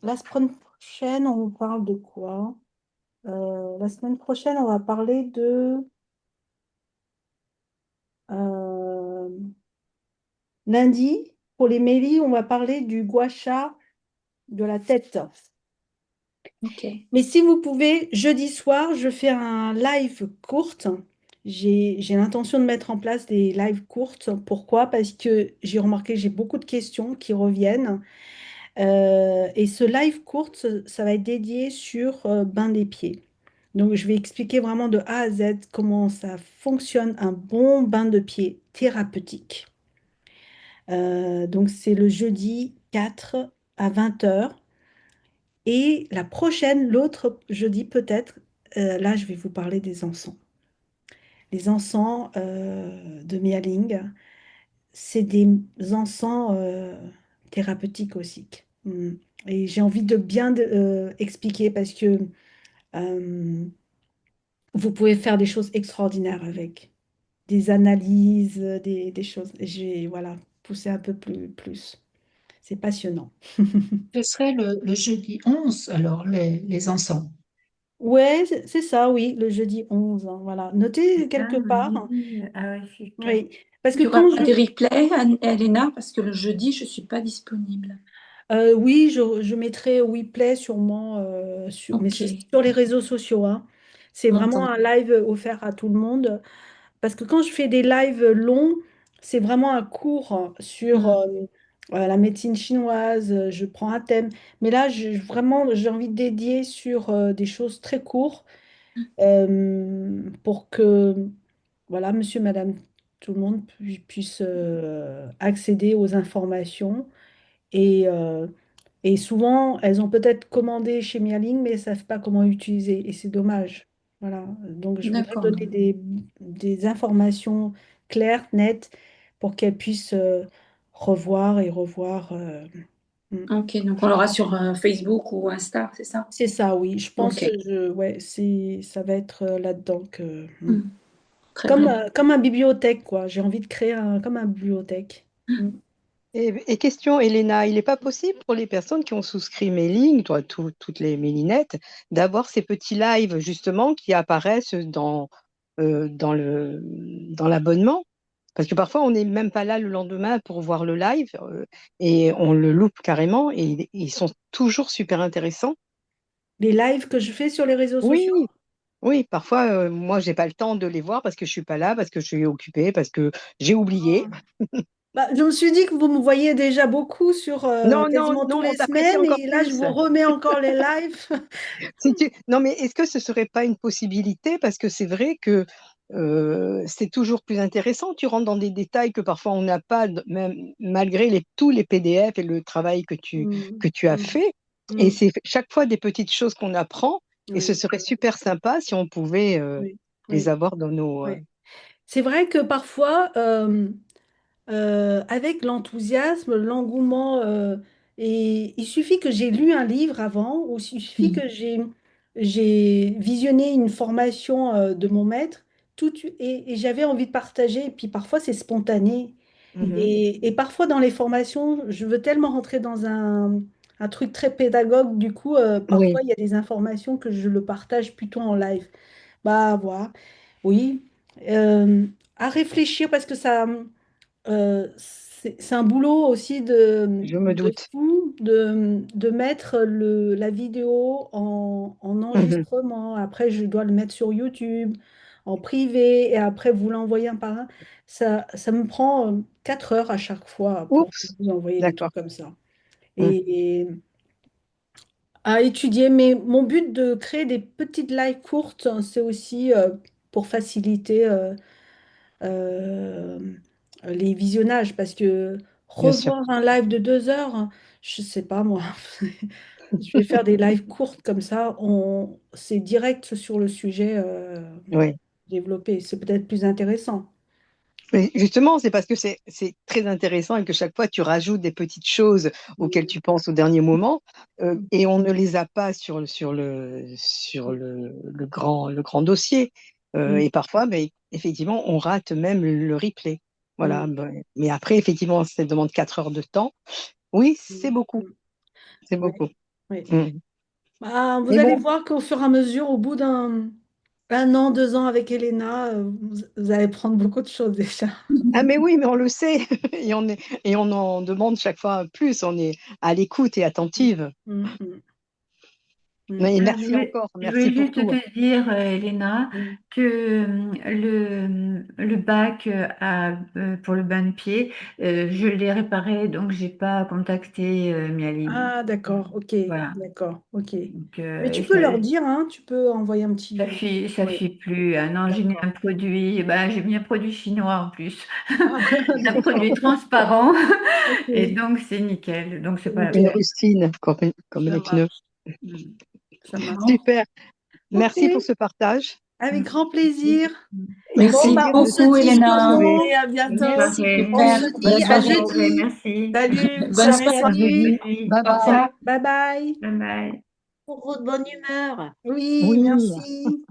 la semaine prochaine, on parle de quoi? La semaine prochaine, on va parler de euh, lundi. Pour les mélis, on va parler du gua sha de la tête. Ok. Mais si vous pouvez, jeudi soir, je fais un live courte. J'ai l'intention de mettre en place des lives courtes. Pourquoi? Parce que j'ai remarqué que j'ai beaucoup de questions qui reviennent. Et ce live courte, ça va être dédié sur bain des pieds. Donc, je vais expliquer vraiment de A à Z comment ça fonctionne un bon bain de pied thérapeutique. Donc, c'est le jeudi 4 à 20 h. Et la prochaine, l'autre jeudi peut-être, là, je vais vous parler des encens. Les encens de Mialing, c'est des encens thérapeutiques aussi. Et j'ai envie de bien expliquer parce que euh, vous pouvez faire des choses extraordinaires avec des analyses, des choses. Et j'ai voilà, poussé un peu plus. C'est passionnant. Ce serait le jeudi 11, alors, les encens. Ouais, c'est ça, oui, le jeudi 11, hein, voilà. Notez Ah, quelque part. oui, ah ouais, super. Oui, parce Il que y aura quand des je... replays, Elena, parce que le jeudi, je ne suis pas disponible. Oui, je mettrai WePlay sûrement, mais Ok, c'est sur les réseaux sociaux, hein. C'est vraiment un entendu. live offert à tout le monde. Parce que quand je fais des lives longs, c'est vraiment un cours sur Hmm. la médecine chinoise. Je prends un thème. Mais là, vraiment, j'ai envie de dédier sur des choses très courtes pour que, voilà, monsieur, madame, tout le monde puisse accéder aux informations. Et, euh, et souvent, elles ont peut-être commandé chez Mialing, mais elles ne savent pas comment utiliser. Et c'est dommage. Voilà. Donc, je voudrais D'accord. donner des informations claires, nettes, pour qu'elles puissent revoir et revoir. Mm. Ok, donc on l'aura sur Facebook ou Insta, c'est ça? C'est ça, oui. Je pense que Ok. ouais, ça va être là-dedans que. Hmm. Très Comme, bien. comme un bibliothèque, quoi. J'ai envie de créer comme un bibliothèque. Mm. Et question, Elena, il n'est pas possible pour les personnes qui ont souscrit Mailing, toi, toutes les mailinettes, d'avoir ces petits lives justement qui apparaissent dans l'abonnement? Parce que parfois, on n'est même pas là le lendemain pour voir le live et on le loupe carrément et ils sont toujours super intéressants. Les lives que je fais sur les réseaux Oui, sociaux. oui, parfois, moi, j'ai pas le temps de les voir parce que je suis pas là, parce que je suis occupée, parce que j'ai oublié. Bah, je me suis dit que vous me voyez déjà beaucoup sur Non, non, quasiment non, toutes on les t'apprécie semaines encore et là je plus. vous remets encore les lives. Non, mais est-ce que ce serait pas une possibilité? Parce que c'est vrai que c'est toujours plus intéressant. Tu rentres dans des détails que parfois on n'a pas, même malgré tous les PDF et le travail Mm, que tu as mm, fait. Et mm. c'est chaque fois des petites choses qu'on apprend. Et ce Oui, serait super sympa si on pouvait oui, les oui, avoir dans nos. oui. C'est vrai que parfois, avec l'enthousiasme, l'engouement, et il suffit que j'ai lu un livre avant, ou il suffit que j'ai visionné une formation de mon maître, et j'avais envie de partager, et puis parfois c'est spontané. Mhm. Et parfois dans les formations, je veux tellement rentrer dans un truc très pédagogue, du coup, Oui, parfois il y a des informations que je le partage plutôt en live. Bah voilà, oui. Euh, à réfléchir parce que ça. C'est un boulot aussi je me de doute. fou de mettre la vidéo en Mhm. enregistrement. Après, je dois le mettre sur YouTube en privé et après vous l'envoyer un par un. Ça me prend 4 heures à chaque fois pour Oups, vous envoyer des d'accord. trucs comme ça. Mm. Et à étudier. Mais mon but de créer des petites lives courtes, c'est aussi pour faciliter. Euh, les visionnages parce que Bien sûr. revoir un live de 2 heures, je sais pas moi. Je vais faire des lives courtes comme ça. C'est direct sur le sujet Oui. développé. C'est peut-être plus intéressant. Mais justement, c'est parce que c'est très intéressant et que chaque fois tu rajoutes des petites choses auxquelles tu penses au dernier moment et on ne les a pas sur le grand dossier. Mm. Et parfois, ben, effectivement, on rate même le replay. Voilà. Mm. Mais après, effectivement, ça demande 4 heures de temps. Oui, c'est Mm. beaucoup. C'est Oui, beaucoup. oui. Mm. Bah, vous Mais allez bon, voir qu'au fur et à mesure, au bout d'un an, 2 ans avec Elena, vous allez prendre beaucoup de choses déjà. ah mais oui, mais on le sait. Et on en demande chaque fois plus. On est à l'écoute et attentive. Mm, mm, mm. Mais Alors, merci encore. je Merci voulais pour juste tout. te dire, Elena, Mm. que le bac pour le bain de pied, je l'ai réparé, donc j'ai pas contacté Mialine. Ah, d'accord, ok, Voilà. d'accord, ok. Donc, Mais tu et peux leur dire, hein, tu peux envoyer un petit... ça Oui, fit plus. Ah non, j'ai mis d'accord. un produit, bah, j'ai mis un produit chinois en plus, Ah, un produit d'accord, transparent, ok, et donc c'est nickel. Donc c'est c'est pas la Une nickel, peine. rustine, comme ça les pneus. marche. Mm. Ça marche. Bon. Super. Ok, Merci pour ce partage. avec Mm. grand plaisir. Au Bon, Merci bah, plaisir on de se beaucoup, dit de bonne Elena. retrouver. journée, à Bonne bientôt. soirée. On Super. se Bonne dit à Bonne soirée. soirée, jeudi. merci. Salut, Bonne bonne soirée. À soirée. jeudi. Bonne nuit. Bye Au bye. revoir. Bye bye. Bye bye. Pour votre bonne humeur. Oui, Oui. merci.